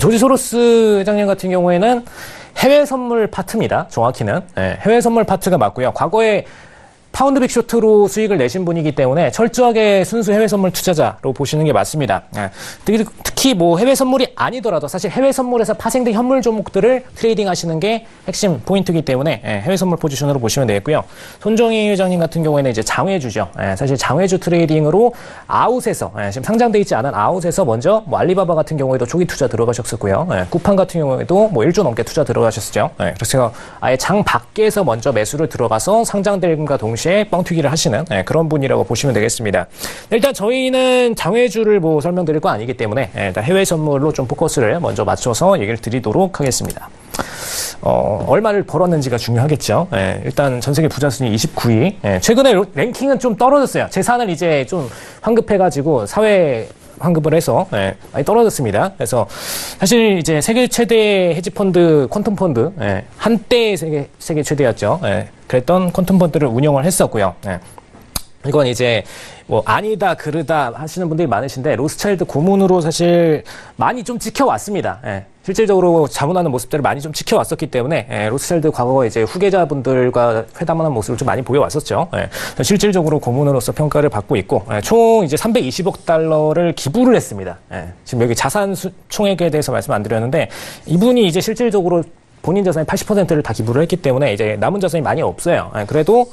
조지 소로스 회장님 같은 경우에는 해외 선물 파트입니다. 정확히는 해외 선물 파트가 맞고요. 과거에 파운드 빅쇼트로 수익을 내신 분이기 때문에 철저하게 순수 해외 선물 투자자로 보시는 게 맞습니다. 특히 뭐 해외 선물이 아니더라도 사실 해외 선물에서 파생된 현물 종목들을 트레이딩 하시는 게 핵심 포인트이기 때문에 해외 선물 포지션으로 보시면 되겠고요. 손정희 회장님 같은 경우에는 이제 장외주죠. 사실 장외주 트레이딩으로 아웃에서 지금 상장돼 있지 않은 아웃에서 먼저 뭐 알리바바 같은 경우에도 초기 투자 들어가셨었고요. 쿠팡 같은 경우에도 뭐 1조 넘게 투자 들어가셨었죠. 그래서 아예 장 밖에서 먼저 매수를 들어가서 상장됨과 동시에 뻥튀기를 하시는 그런 분이라고 보시면 되겠습니다. 일단 저희는 장외주를 뭐 설명드릴 거 아니기 때문에 일단 해외 선물로 좀 포커스를 먼저 맞춰서 얘기를 드리도록 하겠습니다. 얼마를 벌었는지가 중요하겠죠. 일단 전 세계 부자 순위 29위. 최근에 랭킹은 좀 떨어졌어요. 재산을 이제 좀 환급해가지고 사회 환급을 해서 많이 떨어졌습니다. 그래서 사실 이제 세계 최대 헤지펀드 퀀텀 펀드 한때 세계 최대였죠. 그랬던 퀀텀 펀드를 운영을 했었고요. 이건 이제 뭐 아니다 그르다 하시는 분들이 많으신데 로스차일드 고문으로 사실 많이 좀 지켜왔습니다. 실질적으로 자문하는 모습들을 많이 좀 지켜왔었기 때문에 로스차일드 과거 이제 후계자분들과 회담하는 모습을 좀 많이 보여왔었죠. 실질적으로 고문으로서 평가를 받고 있고 총 이제 320억 달러를 기부를 했습니다. 지금 여기 자산 총액에 대해서 말씀 안 드렸는데 이분이 이제 실질적으로 본인 자산의 80%를 다 기부를 했기 때문에 이제 남은 자산이 많이 없어요. 그래도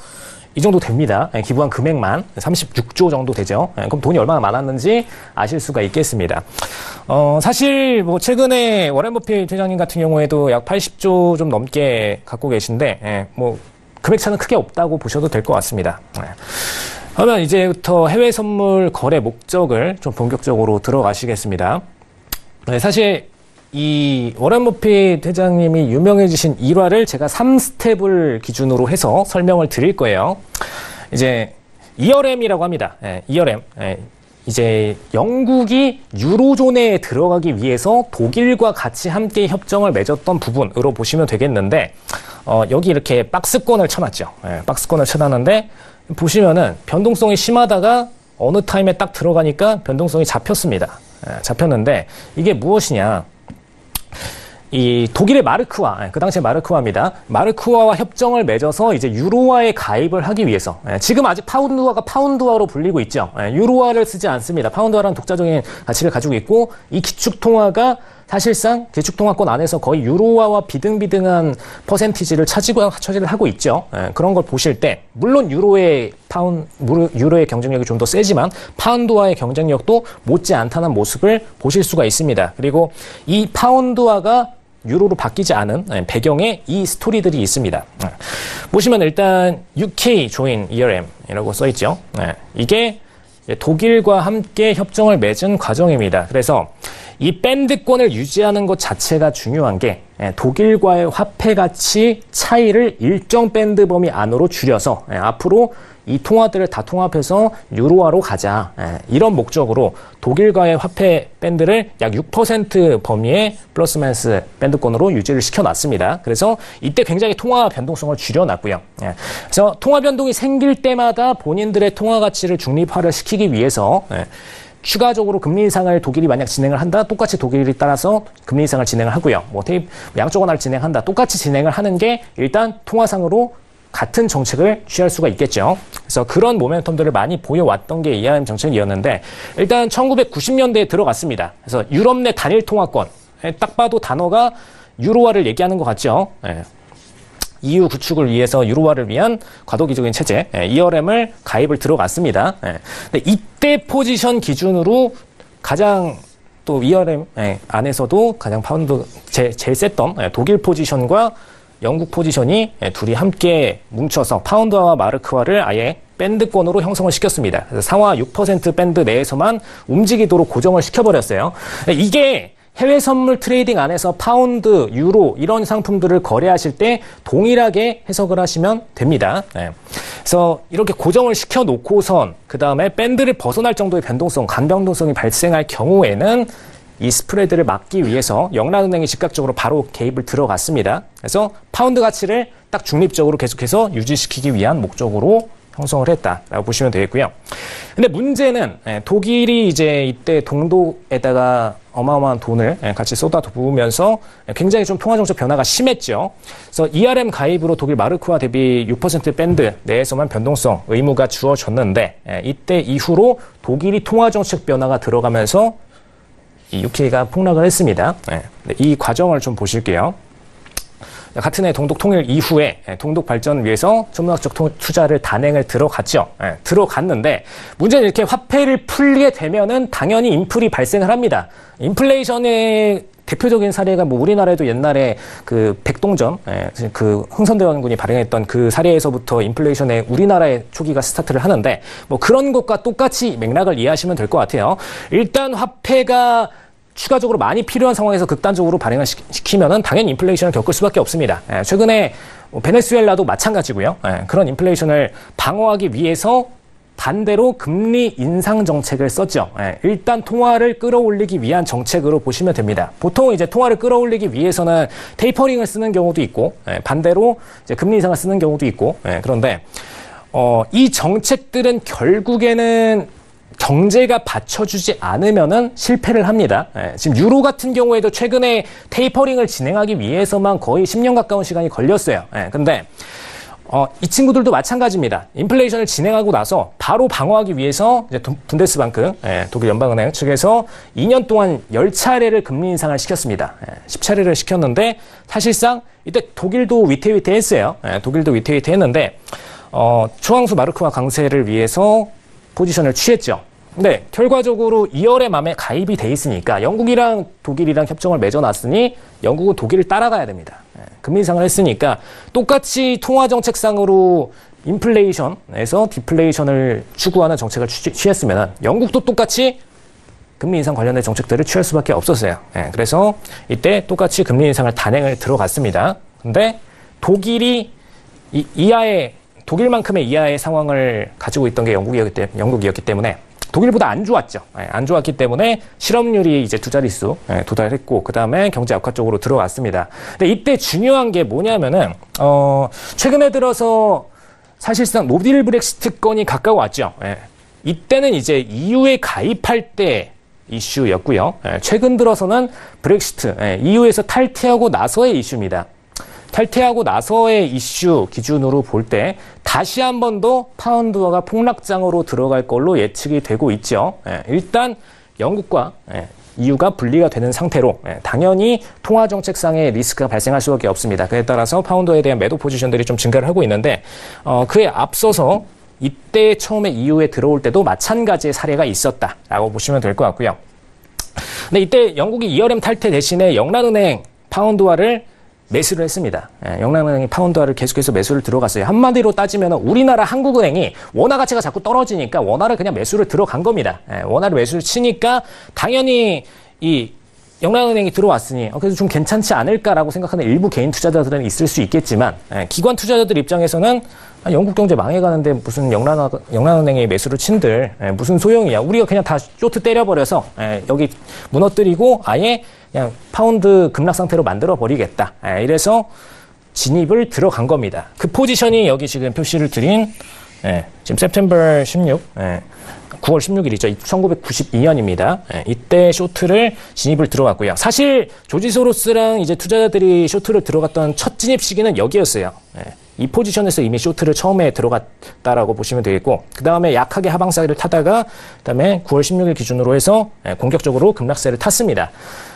이 정도 됩니다. 기부한 금액만 36조 정도 되죠. 그럼 돈이 얼마나 많았는지 아실 수가 있겠습니다. 사실 뭐 최근에 워렌 버핏 회장님 같은 경우에도 약 80조 좀 넘게 갖고 계신데 뭐 금액 차는 크게 없다고 보셔도 될 것 같습니다. 그러면 이제부터 해외 선물 거래 목적을 좀 본격적으로 들어가시겠습니다. 사실 이 워렌 버핏 회장님이 유명해지신 일화를 제가 3스텝을 기준으로 해서 설명을 드릴 거예요. 이제 ERM이라고 합니다. ERM. 이제 영국이 유로존에 들어가기 위해서 독일과 같이 함께 협정을 맺었던 부분으로 보시면 되겠는데 여기 이렇게 박스권을 쳐놨죠. 박스권을 쳐놨는데 보시면은 변동성이 심하다가 어느 타임에 딱 들어가니까 변동성이 잡혔습니다. 잡혔는데 이게 무엇이냐? 이 독일의 마르크화, 그 당시에 마르크화입니다. 마르크화와 협정을 맺어서 이제 유로화에 가입을 하기 위해서 지금 아직 파운드화가 파운드화로 불리고 있죠. 유로화를 쓰지 않습니다. 파운드화라는 독자적인 가치를 가지고 있고 이 기축통화가 사실상 기축통화권 안에서 거의 유로화와 비등비등한 퍼센티지를 차지를 하고 있죠. 그런 걸 보실 때 물론 유로의 경쟁력이 좀 더 세지만 파운드화의 경쟁력도 못지 않다는 모습을 보실 수가 있습니다. 그리고 이 파운드화가 유로로 바뀌지 않은 배경에 이 스토리들이 있습니다. 보시면 일단 UK join ERM이라고 써있죠. 이게 독일과 함께 협정을 맺은 과정입니다. 그래서 이 밴드권을 유지하는 것 자체가 중요한 게 독일과의 화폐 가치 차이를 일정 밴드 범위 안으로 줄여서 앞으로 이 통화들을 다 통합해서 유로화로 가자. 이런 목적으로 독일과의 화폐 밴드를 약 6% 범위의 플러스 마이너스 밴드권으로 유지를 시켜놨습니다. 그래서 이때 굉장히 통화 변동성을 줄여놨고요. 그래서 통화 변동이 생길 때마다 본인들의 통화 가치를 중립화를 시키기 위해서 추가적으로 금리 인상을 독일이 만약 진행을 한다, 똑같이 독일이 따라서 금리 인상을 진행을 하고요. 뭐 양쪽 완화를 진행한다, 똑같이 진행을 하는 게 일단 통화상으로 같은 정책을 취할 수가 있겠죠. 그래서 그런 모멘텀들을 많이 보여왔던 게 ERM 정책이었는데 일단 1990년대에 들어갔습니다. 그래서 유럽 내 단일 통화권, 딱 봐도 단어가 유로화를 얘기하는 것 같죠. EU 구축을 위해서 유로화를 위한 과도기적인 체제 ERM을 가입을 들어갔습니다. 근데 이때 포지션 기준으로 가장 또 ERM 안에서도 가장 파운드 제일 셌던 독일 포지션과 영국 포지션이 둘이 함께 뭉쳐서 파운드화와 마르크화를 아예 밴드권으로 형성을 시켰습니다. 그래서 상하 6% 밴드 내에서만 움직이도록 고정을 시켜버렸어요. 이게 해외 선물 트레이딩 안에서 파운드, 유로 이런 상품들을 거래하실 때 동일하게 해석을 하시면 됩니다. 그래서 이렇게 고정을 시켜놓고선 그 다음에 밴드를 벗어날 정도의 변동성, 간변동성이 발생할 경우에는 이 스프레드를 막기 위해서 영란은행이 즉각적으로 바로 개입을 들어갔습니다. 그래서 파운드 가치를 딱 중립적으로 계속해서 유지시키기 위한 목적으로 형성을 했다라고 보시면 되겠고요. 근데 문제는 독일이 이제 이때 동독에다가 어마어마한 돈을 같이 쏟아부으면서 굉장히 좀 통화정책 변화가 심했죠. 그래서 ERM 가입으로 독일 마르크화 대비 6% 밴드 내에서만 변동성 의무가 주어졌는데 이때 이후로 독일이 통화정책 변화가 들어가면서 이 UK가 폭락을 했습니다. 이 과정을 좀 보실게요. 같은 해 동독 통일 이후에 동독 발전을 위해서 천문학적 투자를 단행을 들어갔죠. 들어갔는데 문제는 이렇게 화폐를 풀게 되면은 당연히 인플이 발생을 합니다. 인플레이션의 대표적인 사례가 뭐 우리나라에도 옛날에 그 백동전, 그 흥선대원군이 발행했던 그 사례에서부터 인플레이션의 우리나라의 초기가 스타트를 하는데 뭐 그런 것과 똑같이 맥락을 이해하시면 될 것 같아요. 일단 화폐가 추가적으로 많이 필요한 상황에서 극단적으로 발행을 시키면은 당연히 인플레이션을 겪을 수밖에 없습니다. 최근에 베네수엘라도 마찬가지고요. 그런 인플레이션을 방어하기 위해서 반대로 금리 인상 정책을 썼죠. 일단 통화를 끌어올리기 위한 정책으로 보시면 됩니다. 보통 이제 통화를 끌어올리기 위해서는 테이퍼링을 쓰는 경우도 있고, 반대로 이제 금리 인상을 쓰는 경우도 있고, 그런데 이 정책들은 결국에는 경제가 받쳐주지 않으면은 실패를 합니다. 지금 유로 같은 경우에도 최근에 테이퍼링을 진행하기 위해서만 거의 10년 가까운 시간이 걸렸어요. 근데 이 친구들도 마찬가지입니다. 인플레이션을 진행하고 나서 바로 방어하기 위해서 이제 분데스방크, 독일 연방은행 측에서 2년 동안 10차례를 금리 인상을 시켰습니다. 10차례를 시켰는데 사실상 이때 독일도 위태위태했어요. 독일도 위태위태했는데 초강수 마르크화 강세를 위해서 포지션을 취했죠. 근데 결과적으로 2월에 맘에 가입이 돼 있으니까 영국이랑 독일이랑 협정을 맺어놨으니 영국은 독일을 따라가야 됩니다. 금리 인상을 했으니까 똑같이 통화정책상으로 인플레이션에서 디플레이션을 추구하는 정책을 취했으면 영국도 똑같이 금리 인상 관련된 정책들을 취할 수밖에 없었어요. 그래서 이때 똑같이 금리 인상을 단행을 들어갔습니다. 근데 독일이 독일만큼의 이하의 상황을 가지고 있던 게 영국이었기 때문에 독일보다 안 좋았죠. 안 좋았기 때문에 실업률이 이제 2자릿수 도달했고 그 다음에 경제 악화 쪽으로 들어왔습니다. 근데 이때 중요한 게 뭐냐면은 최근에 들어서 사실상 노딜 브렉시트건이 가까워왔죠. 이때는 이제 EU에 가입할 때 이슈였고요. 최근 들어서는 브렉시트, EU에서 탈퇴하고 나서의 이슈입니다. 탈퇴하고 나서의 이슈 기준으로 볼 때 다시 한 번 더 파운드화가 폭락장으로 들어갈 걸로 예측이 되고 있죠. 일단 영국과 EU가 분리가 되는 상태로 당연히 통화정책상의 리스크가 발생할 수밖에 없습니다. 그에 따라서 파운드화에 대한 매도 포지션들이 좀 증가를 하고 있는데 그에 앞서서 이때 처음에 EU에 들어올 때도 마찬가지의 사례가 있었다라고 보시면 될 것 같고요. 근데 이때 영국이 ERM 탈퇴 대신에 영란은행 파운드화를 매수를 했습니다. 영란은행이 파운드화를 계속해서 매수를 들어갔어요. 한마디로 따지면 우리나라 한국은행이 원화 가치가 자꾸 떨어지니까 원화를 그냥 매수를 들어간 겁니다. 원화를 매수를 치니까 당연히 이 영란은행이 들어왔으니 그래서 좀 괜찮지 않을까라고 생각하는 일부 개인 투자자들은 있을 수 있겠지만 기관 투자자들 입장에서는 영국 경제 망해가는데 무슨 영란은행이 매수를 친들 무슨 소용이야. 우리가 그냥 다 쇼트 때려버려서 여기 무너뜨리고 아예 그냥 파운드 급락 상태로 만들어버리겠다. 이래서 진입을 들어간 겁니다. 그 포지션이 여기 지금 표시를 드린 지금 September 16, 9월 16일이죠. 1992년입니다. 이때 쇼트를 진입을 들어갔고요. 사실 조지 소로스랑 이제 투자자들이 쇼트를 들어갔던 첫 진입 시기는 여기였어요. 이 포지션에서 이미 쇼트를 처음에 들어갔다라고 보시면 되겠고 그 다음에 약하게 하방세를 타다가 그 다음에 9월 16일 기준으로 해서 공격적으로 급락세를 탔습니다.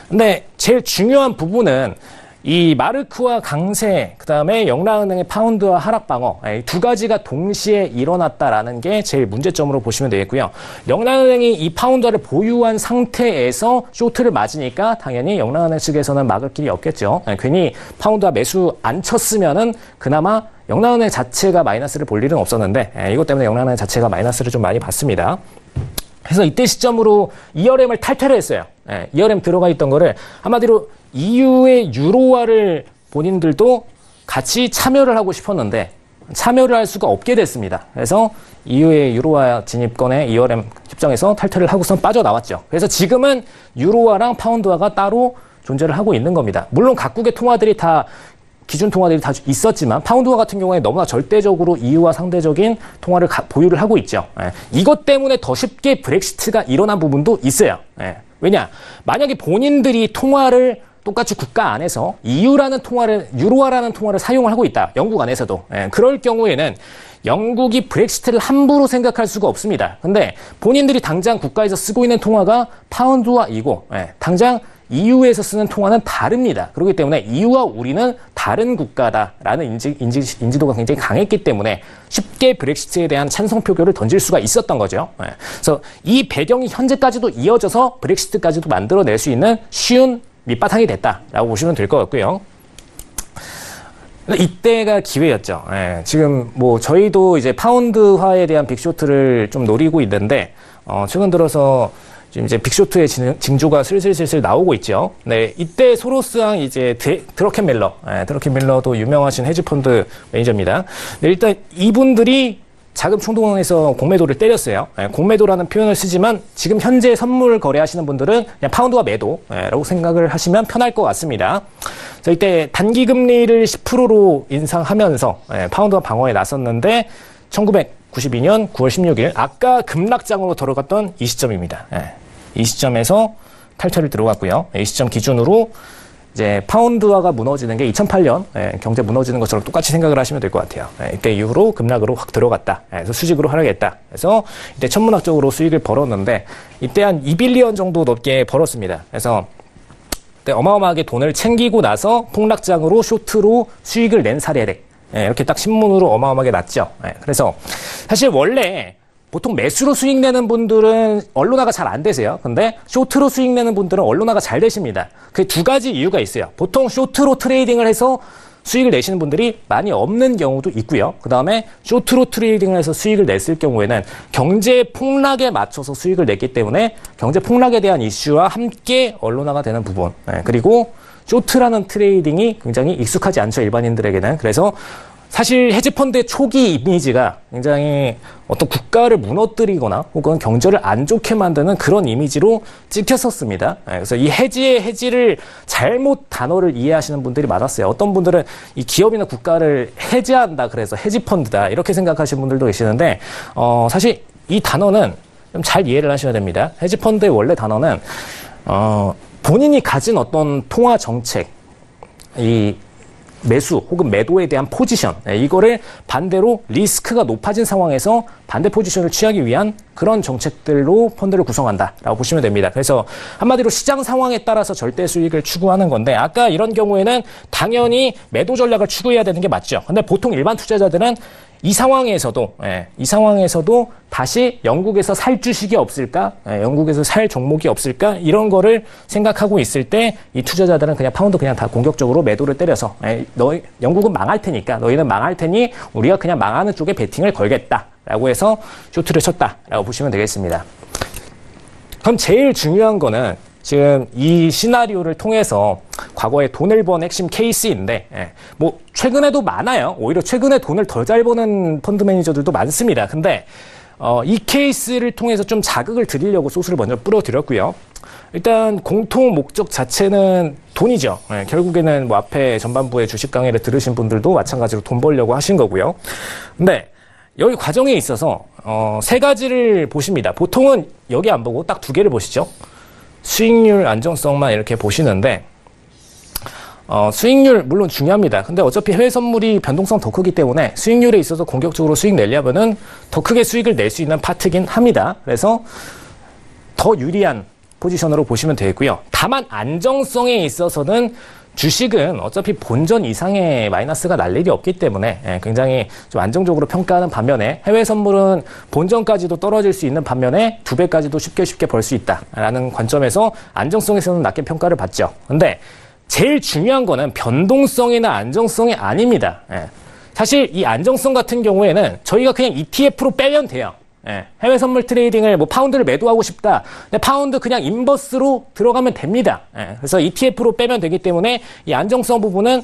근데 제일 중요한 부분은 이 마르크화 강세, 그 다음에 영란은행의 파운드화 하락 방어, 이 두 가지가 동시에 일어났다라는 게 제일 문제점으로 보시면 되겠고요. 영란은행이 이 파운드화를 보유한 상태에서 쇼트를 맞으니까 당연히 영란은행 측에서는 막을 길이 없겠죠. 괜히 파운드화 매수 안 쳤으면은 그나마 영란은행 자체가 마이너스를 볼 일은 없었는데 이것 때문에 영란은행 자체가 마이너스를 좀 많이 봤습니다. 그래서 이때 시점으로 ERM을 탈퇴를 했어요. ERM 들어가 있던 거를 한마디로 EU의 유로화를 본인들도 같이 참여를 하고 싶었는데 참여를 할 수가 없게 됐습니다. 그래서 EU의 유로화 진입권의 ERM 협정에서 탈퇴를 하고선 빠져나왔죠. 그래서 지금은 유로화랑 파운드화가 따로 존재를 하고 있는 겁니다. 물론 각국의 통화들이 다 기준 통화들이 다 있었지만 파운드화 같은 경우에 너무나 절대적으로 EU와 상대적인 통화를 보유를 하고 있죠. 이것 때문에 더 쉽게 브렉시트가 일어난 부분도 있어요. 왜냐? 만약에 본인들이 통화를 똑같이 국가 안에서 유로화라는 통화를 사용을 하고 있다. 영국 안에서도. 그럴 경우에는 영국이 브렉시트를 함부로 생각할 수가 없습니다. 근데 본인들이 당장 국가에서 쓰고 있는 통화가 파운드와 이고, 당장 EU에서 쓰는 통화는 다릅니다. 그렇기 때문에 EU와 우리는 다른 국가다라는 인지도가 굉장히 강했기 때문에 쉽게 브렉시트에 대한 찬성 표결을 던질 수가 있었던 거죠. 그래서 이 배경이 현재까지도 이어져서 브렉시트까지도 만들어낼 수 있는 쉬운 밑바탕이 됐다라고 보시면 될 것 같고요. 이때가 기회였죠. 지금 뭐 저희도 이제 파운드화에 대한 빅쇼트를 좀 노리고 있는데 최근 들어서 지금 이제 빅쇼트의 징조가 슬슬 나오고 있죠. 네, 이때 소로스랑 이제 드러켄 밀러도 유명하신 헤지펀드 매니저입니다. 네, 일단 이분들이 자금 충동에서 공매도를 때렸어요. 공매도라는 표현을 쓰지만 지금 현재 선물 거래하시는 분들은 그냥 파운드와 매도라고 생각을 하시면 편할 것 같습니다. 자, 이때 단기 금리를 10%로 인상하면서 파운드와 방어에 나섰는데 1992년 9월 16일 아까 급락장으로 들어갔던 이 시점입니다. 이 시점에서 탈퇴를 들어갔고요. 이 시점 기준으로 이제 파운드화가 무너지는 게 2008년 경제 무너지는 것처럼 똑같이 생각을 하시면 될 것 같아요. 이때 이후로 급락으로 확 들어갔다. 그래서 수직으로 하락했다. 그래서 이때 천문학적으로 수익을 벌었는데 이때 한 2빌리언 정도 넘게 벌었습니다. 그래서 그때 어마어마하게 돈을 챙기고 나서 폭락장으로 쇼트로 수익을 낸 사례 이렇게 딱 신문으로 어마어마하게 났죠. 그래서 사실 원래 보통 매수로 수익 내는 분들은 언론화가 잘 안 되세요. 근데 쇼트로 수익 내는 분들은 언론화가 잘 되십니다. 그 두 가지 이유가 있어요. 보통 쇼트로 트레이딩을 해서 수익을 내시는 분들이 많이 없는 경우도 있고요. 그 다음에 쇼트로 트레이딩을 해서 수익을 냈을 경우에는 경제 폭락에 맞춰서 수익을 냈기 때문에 경제 폭락에 대한 이슈와 함께 언론화가 되는 부분. 그리고 쇼트라는 트레이딩이 굉장히 익숙하지 않죠, 일반인들에게는. 그래서 사실 헤지펀드의 초기 이미지가 굉장히 어떤 국가를 무너뜨리거나 혹은 경제를 안 좋게 만드는 그런 이미지로 찍혔었습니다. 그래서 이 해지를 잘못 단어를 이해하시는 분들이 많았어요. 어떤 분들은 이 기업이나 국가를 해지한다 그래서 헤지펀드다 이렇게 생각하시는 분들도 계시는데 사실 이 단어는 좀 잘 이해를 하셔야 됩니다. 헤지펀드의 원래 단어는 본인이 가진 어떤 통화 정책, 이 매수 혹은 매도에 대한 포지션, 이거를 반대로 리스크가 높아진 상황에서 반대 포지션을 취하기 위한 그런 정책들로 펀드를 구성한다라고 보시면 됩니다. 그래서 한마디로 시장 상황에 따라서 절대 수익을 추구하는 건데 아까 이런 경우에는 당연히 매도 전략을 추구해야 되는 게 맞죠. 근데 보통 일반 투자자들은 이 상황에서도 다시 영국에서 살 주식이 없을까? 영국에서 살 종목이 없을까? 이런 거를 생각하고 있을 때 이 투자자들은 그냥 파운드 그냥 다 공격적으로 매도를 때려서 영국은 망할 테니까 너희는 망할 테니 우리가 그냥 망하는 쪽에 베팅을 걸겠다라고 해서 쇼트를 쳤다라고 보시면 되겠습니다. 그럼 제일 중요한 거는 지금 이 시나리오를 통해서 과거에 돈을 번 핵심 케이스인데 뭐 최근에도 많아요. 오히려 최근에 돈을 더 잘 버는 펀드 매니저들도 많습니다. 근데 이 케이스를 통해서 좀 자극을 드리려고 소스를 먼저 뿌려드렸고요. 일단 공통 목적 자체는 돈이죠. 결국에는 뭐 앞에 전반부에 주식 강의를 들으신 분들도 마찬가지로 돈 벌려고 하신 거고요. 근데 여기 과정에 있어서 세 가지를 보십니다. 보통은 여기 안 보고 딱 두 개를 보시죠. 수익률 안정성만 이렇게 보시는데 수익률 물론 중요합니다. 근데 어차피 해외 선물이 변동성 더 크기 때문에 수익률에 있어서 공격적으로 수익 내려면은 더 크게 수익을 낼 수 있는 파트긴 합니다. 그래서 더 유리한 포지션으로 보시면 되고요. 다만 안정성에 있어서는 주식은 어차피 본전 이상의 마이너스가 날 일이 없기 때문에 굉장히 좀 안정적으로 평가하는 반면에 해외 선물은 본전까지도 떨어질 수 있는 반면에 2배까지도 쉽게 벌 수 있다라는 관점에서 안정성에서는 낮게 평가를 받죠. 근데 제일 중요한 거는 변동성이나 안정성이 아닙니다. 사실 이 안정성 같은 경우에는 저희가 그냥 ETF로 빼면 돼요. 해외 선물 트레이딩을 뭐 파운드를 매도하고 싶다. 근데 파운드 그냥 인버스로 들어가면 됩니다. 그래서 ETF로 빼면 되기 때문에 이 안정성 부분은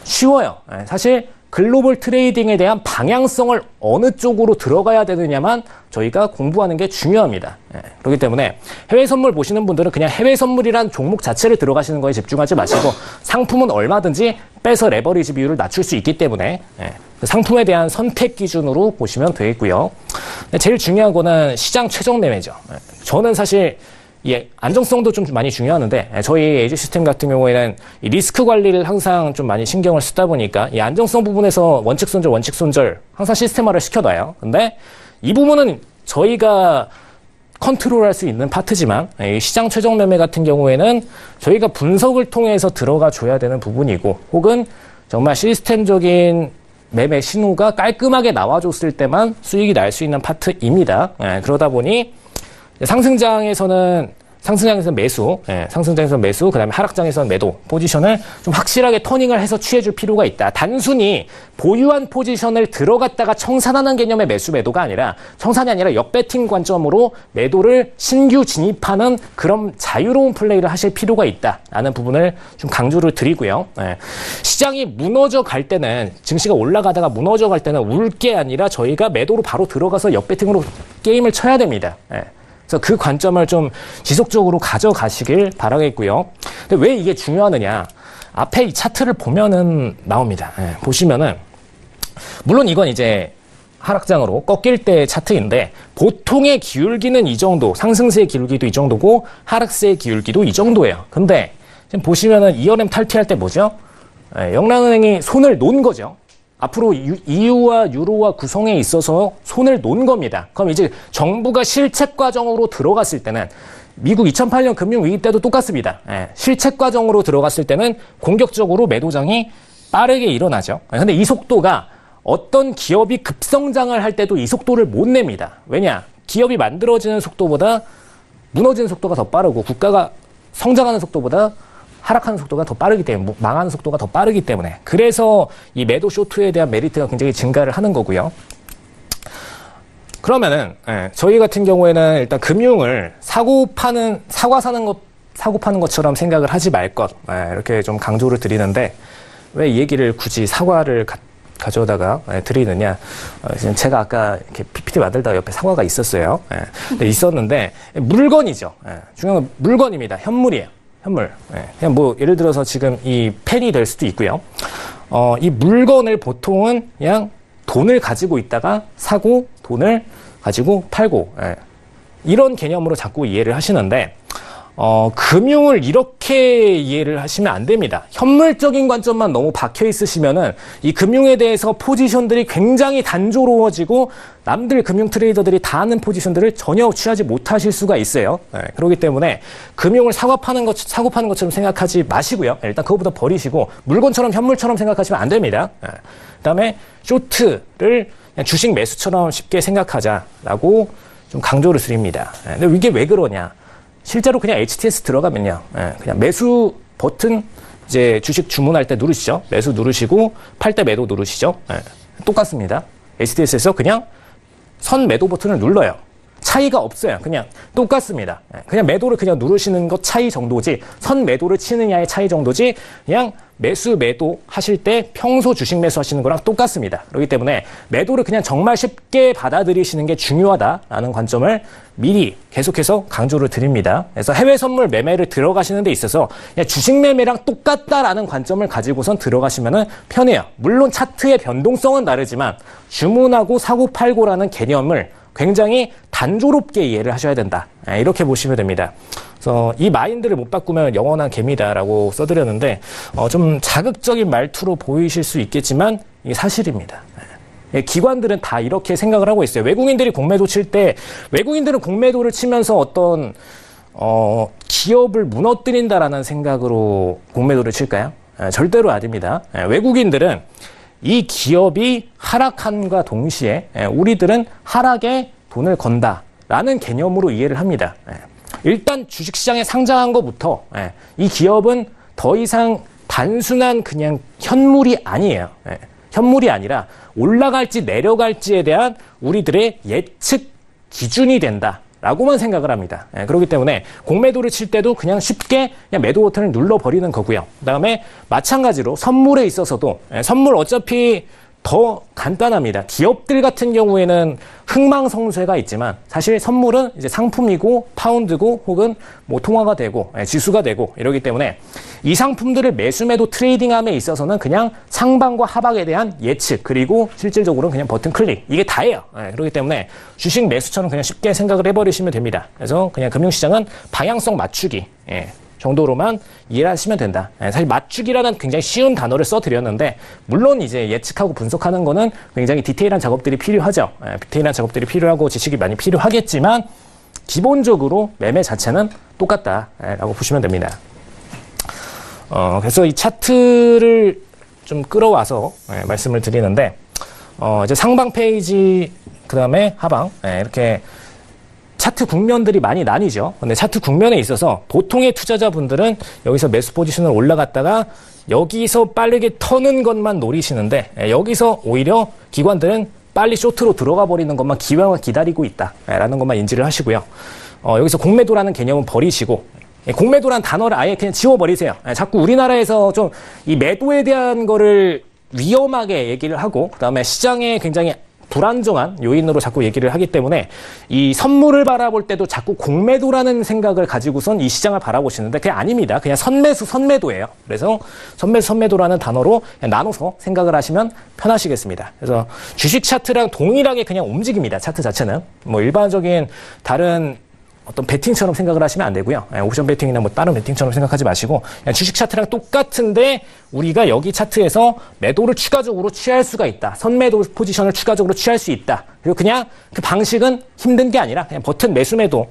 쉬워요. 사실 글로벌 트레이딩에 대한 방향성을 어느 쪽으로 들어가야 되느냐만 저희가 공부하는 게 중요합니다. 그렇기 때문에 해외 선물 보시는 분들은 그냥 해외 선물이란 종목 자체를 들어가시는 거에 집중하지 마시고 상품은 얼마든지 빼서 레버리지 비율을 낮출 수 있기 때문에 그 상품에 대한 선택 기준으로 보시면 되겠고요. 제일 중요한 거는 시장 최적 매매죠. 저는 사실 이 안정성도 좀 많이 중요하는데 저희 에이지 시스템 같은 경우에는 이 리스크 관리를 항상 좀 많이 신경을 쓰다 보니까 이 안정성 부분에서 원칙 손절 항상 시스템화를 시켜놔요. 근데 이 부분은 저희가 컨트롤할 수 있는 파트지만 이 시장 최종 매매 같은 경우에는 저희가 분석을 통해서 들어가 줘야 되는 부분이고 혹은 정말 시스템적인 매매 신호가 깔끔하게 나와줬을 때만 수익이 날 수 있는 파트입니다. 그러다 보니 상승장에서는 매수, 상승장에서는 매수, 그 다음에 하락장에서는 매도 포지션을 좀 확실하게 터닝을 해서 취해줄 필요가 있다. 단순히 보유한 포지션을 들어갔다가 청산하는 개념의 매수 매도가 아니라 청산이 아니라 역배팅 관점으로 매도를 신규 진입하는 그런 자유로운 플레이를 하실 필요가 있다라는 부분을 좀 강조를 드리고요. 시장이 무너져 갈 때는 증시가 올라가다가 무너져 갈 때는 울 게 아니라 저희가 매도로 바로 들어가서 역배팅으로 게임을 쳐야 됩니다. 그래서 그 관점을 좀 지속적으로 가져가시길 바라겠고요. 근데 왜 이게 중요하느냐? 앞에 이 차트를 보면은 나옵니다. 보시면은 물론 이건 이제 하락장으로 꺾일 때 차트인데 보통의 기울기는 이 정도, 상승세의 기울기도 이 정도고 하락세의 기울기도 이 정도예요. 근데 지금 보시면은 ERM 탈퇴할 때 뭐죠? 영랑은행이 손을 놓은 거죠. 앞으로 EU와 유로와 구성에 있어서 손을 놓은 겁니다. 그럼 이제 정부가 실책 과정으로 들어갔을 때는 미국 2008년 금융위기 때도 똑같습니다. 실책 과정으로 들어갔을 때는 공격적으로 매도장이 빠르게 일어나죠. 근데 이 속도가 어떤 기업이 급성장을 할 때도 이 속도를 못 냅니다. 왜냐? 기업이 만들어지는 속도보다 무너지는 속도가 더 빠르고 국가가 성장하는 속도보다 하락하는 속도가 더 빠르기 때문에, 망하는 속도가 더 빠르기 때문에. 그래서 이 매도 쇼트에 대한 메리트가 굉장히 증가를 하는 거고요. 그러면은, 저희 같은 경우에는 일단 금융을 사고 파는 것처럼 생각을 하지 말 것. 이렇게 좀 강조를 드리는데, 왜 이 얘기를 굳이 사과를 가져다가 드리느냐. 제가 아까 이렇게 PPT 만들다가 옆에 사과가 있었어요. 근데 있었는데, 물건이죠. 중요한 건 물건입니다. 현물이에요. 현물. 그냥 뭐, 예를 들어서 지금 이 펜이 될 수도 있고요. 이 물건을 보통은 그냥 돈을 가지고 있다가 사고, 돈을 가지고 팔고, 이런 개념으로 자꾸 이해를 하시는데, 금융을 이렇게 이해를 하시면 안 됩니다. 현물적인 관점만 너무 박혀 있으시면은 이 금융에 대해서 포지션들이 굉장히 단조로워지고 남들 금융 트레이더들이 다 하는 포지션들을 전혀 취하지 못하실 수가 있어요. 그렇기 때문에 금융을 사고 파는 것처럼 생각하지 마시고요. 일단 그거부터 버리시고 물건처럼 현물처럼 생각하시면 안 됩니다. 그다음에 쇼트를 그냥 주식 매수처럼 쉽게 생각하자라고 좀 강조를 드립니다. 근데 이게 왜 그러냐? 실제로 그냥 HTS 들어가면요. 그냥 매수 버튼 이제 주식 주문할 때 누르시죠. 매수 누르시고 팔 때 매도 누르시죠. 똑같습니다. HTS에서 그냥 선 매도 버튼을 눌러요. 차이가 없어요. 그냥 똑같습니다. 그냥 매도를 그냥 누르시는 것 차이 정도지 선 매도를 치느냐의 차이 정도지 그냥 매수 매도 하실 때 평소 주식 매수 하시는 거랑 똑같습니다. 그렇기 때문에 매도를 그냥 정말 쉽게 받아들이시는 게 중요하다라는 관점을 미리 계속해서 강조를 드립니다. 그래서 해외 선물 매매를 들어가시는 데 있어서 그냥 주식 매매랑 똑같다라는 관점을 가지고선 들어가시면은 편해요. 물론 차트의 변동성은 다르지만 주문하고 사고 팔고라는 개념을 굉장히 단조롭게 이해를 하셔야 된다. 이렇게 보시면 됩니다. 그래서 이 마인드를 못 바꾸면 영원한 개미다라고 써드렸는데 좀 자극적인 말투로 보이실 수 있겠지만 이게 사실입니다. 기관들은 다 이렇게 생각을 하고 있어요. 외국인들이 공매도 칠 때 외국인들은 공매도를 치면서 어떤 기업을 무너뜨린다라는 생각으로 공매도를 칠까요? 절대로 아닙니다. 외국인들은 이 기업이 하락함과 동시에 우리들은 하락에 돈을 건다라는 개념으로 이해를 합니다. 일단 주식시장에 상장한 것부터 이 기업은 더 이상 단순한 그냥 현물이 아니에요. 현물이 아니라 올라갈지 내려갈지에 대한 우리들의 예측 기준이 된다라고만 생각을 합니다. 그렇기 때문에 공매도를 칠 때도 그냥 쉽게 그냥 매도 버튼을 눌러버리는 거고요. 그 다음에 마찬가지로 선물에 있어서도 선물 어차피 더 간단합니다. 기업들 같은 경우에는 흥망성쇠가 있지만 사실 선물은 이제 상품이고 파운드고 혹은 뭐 통화가 되고 지수가 되고 이러기 때문에 이 상품들을 매수매도 트레이딩함에 있어서는 그냥 상방과 하방에 대한 예측 그리고 실질적으로는 그냥 버튼 클릭 이게 다예요. 그렇기 때문에 주식 매수처럼 그냥 쉽게 생각을 해버리시면 됩니다. 그래서 그냥 금융시장은 방향성 맞추기 정도로만 이해하시면 된다. 사실 맞추기라는 굉장히 쉬운 단어를 써드렸는데 물론 이제 예측하고 분석하는 거는 굉장히 디테일한 작업들이 필요하죠. 디테일한 작업들이 필요하고 지식이 많이 필요하겠지만 기본적으로 매매 자체는 똑같다라고 보시면 됩니다. 그래서 이 차트를 좀 끌어와서 말씀을 드리는데 이제 상방 페이지 그다음에 하방 이렇게 차트 국면들이 많이 나뉘죠. 근데 차트 국면에 있어서 보통의 투자자분들은 여기서 매수 포지션을 올라갔다가 여기서 빠르게 터는 것만 노리시는데 여기서 오히려 기관들은 빨리 쇼트로 들어가 버리는 것만 기회만 기다리고 있다라는 것만 인지를 하시고요. 여기서 공매도라는 개념은 버리시고 공매도라는 단어를 아예 그냥 지워버리세요. 자꾸 우리나라에서 좀 이 매도에 대한 거를 위험하게 얘기를 하고 그다음에 시장에 굉장히 불안정한 요인으로 자꾸 얘기를 하기 때문에 이 선물을 바라볼 때도 자꾸 공매도라는 생각을 가지고선 이 시장을 바라보시는데 그게 아닙니다. 그냥 선매수, 선매도예요. 그래서 선매수, 선매도라는 단어로 나눠서 생각을 하시면 편하시겠습니다. 그래서 주식 차트랑 동일하게 그냥 움직입니다. 차트 자체는. 뭐 일반적인 다른 어떤 베팅처럼 생각을 하시면 안 되고요. 옵션 베팅이나 뭐 다른 베팅처럼 생각하지 마시고 그냥 주식 차트랑 똑같은데 우리가 여기 차트에서 매도를 추가적으로 취할 수가 있다. 선매도 포지션을 추가적으로 취할 수 있다. 그리고 그냥 그 방식은 힘든 게 아니라 그냥 버튼 매수 매도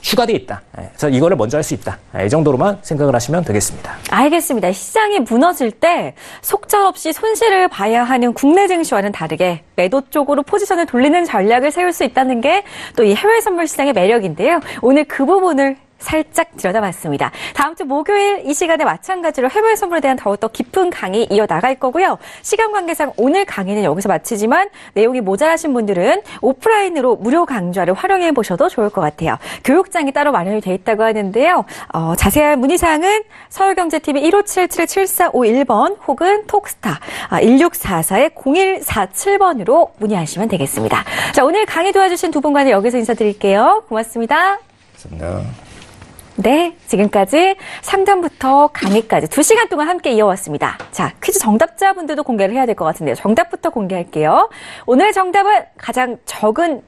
추가되어 있다. 그래서 이거를 먼저 할 수 있다. 이 정도로만 생각을 하시면 되겠습니다. 알겠습니다. 시장이 무너질 때 속절없이 손실을 봐야 하는 국내 증시와는 다르게 매도 쪽으로 포지션을 돌리는 전략을 세울 수 있다는 게 또 이 해외 선물 시장의 매력인데요. 오늘 그 부분을 살짝 들여다봤습니다. 다음 주 목요일 이 시간에 마찬가지로 해외 선물에 대한 더욱더 깊은 강의 이어나갈 거고요. 시간 관계상 오늘 강의는 여기서 마치지만 내용이 모자라신 분들은 오프라인으로 무료 강좌를 활용해 보셔도 좋을 것 같아요. 교육장이 따로 마련이 돼 있다고 하는데요. 자세한 문의사항은 서울경제TV 1577-7451번 혹은 톡스타 1644-0147번으로 문의하시면 되겠습니다. 자, 오늘 강의 도와주신 두 분과는 여기서 인사드릴게요. 고맙습니다. 감사합니다. 네, 지금까지 상담부터 강의까지 2시간 동안 함께 이어왔습니다. 자, 퀴즈 정답자분들도 공개를 해야 될 것 같은데요. 정답부터 공개할게요. 오늘 정답은 가장 적은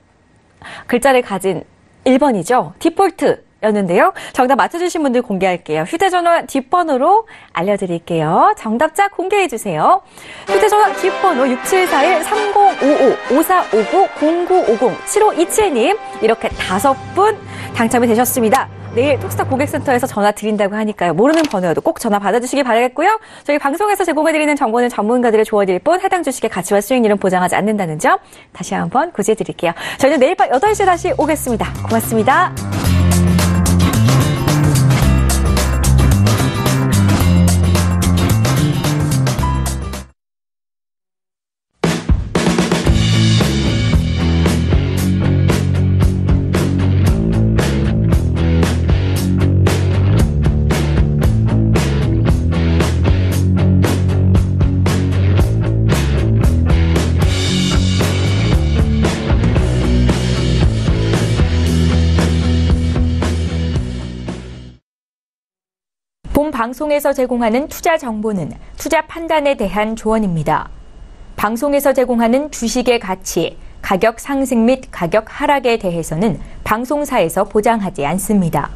글자를 가진 1번이죠. 디폴트였는데요. 정답 맞춰주신 분들 공개할게요. 휴대전화 뒷번호로 알려드릴게요. 정답자 공개해주세요. 휴대전화 뒷번호 6741-3055-5459-0950-7527님 이렇게 5분 당첨이 되셨습니다. 내일 톡스타 고객센터에서 전화 드린다고 하니까요. 모르는 번호여도 꼭 전화 받아주시기 바라겠고요. 저희 방송에서 제공해드리는 정보는 전문가들의 조언일 뿐 해당 주식의 가치와 수익률은 보장하지 않는다는 점 다시 한번 고지해드릴게요. 저희는 내일 밤 8시에 다시 오겠습니다. 고맙습니다. 본 방송에서 제공하는 투자 정보는 투자 판단에 대한 조언입니다. 방송에서 제공하는 주식의 가치, 가격 상승 및 가격 하락에 대해서는 방송사에서 보장하지 않습니다.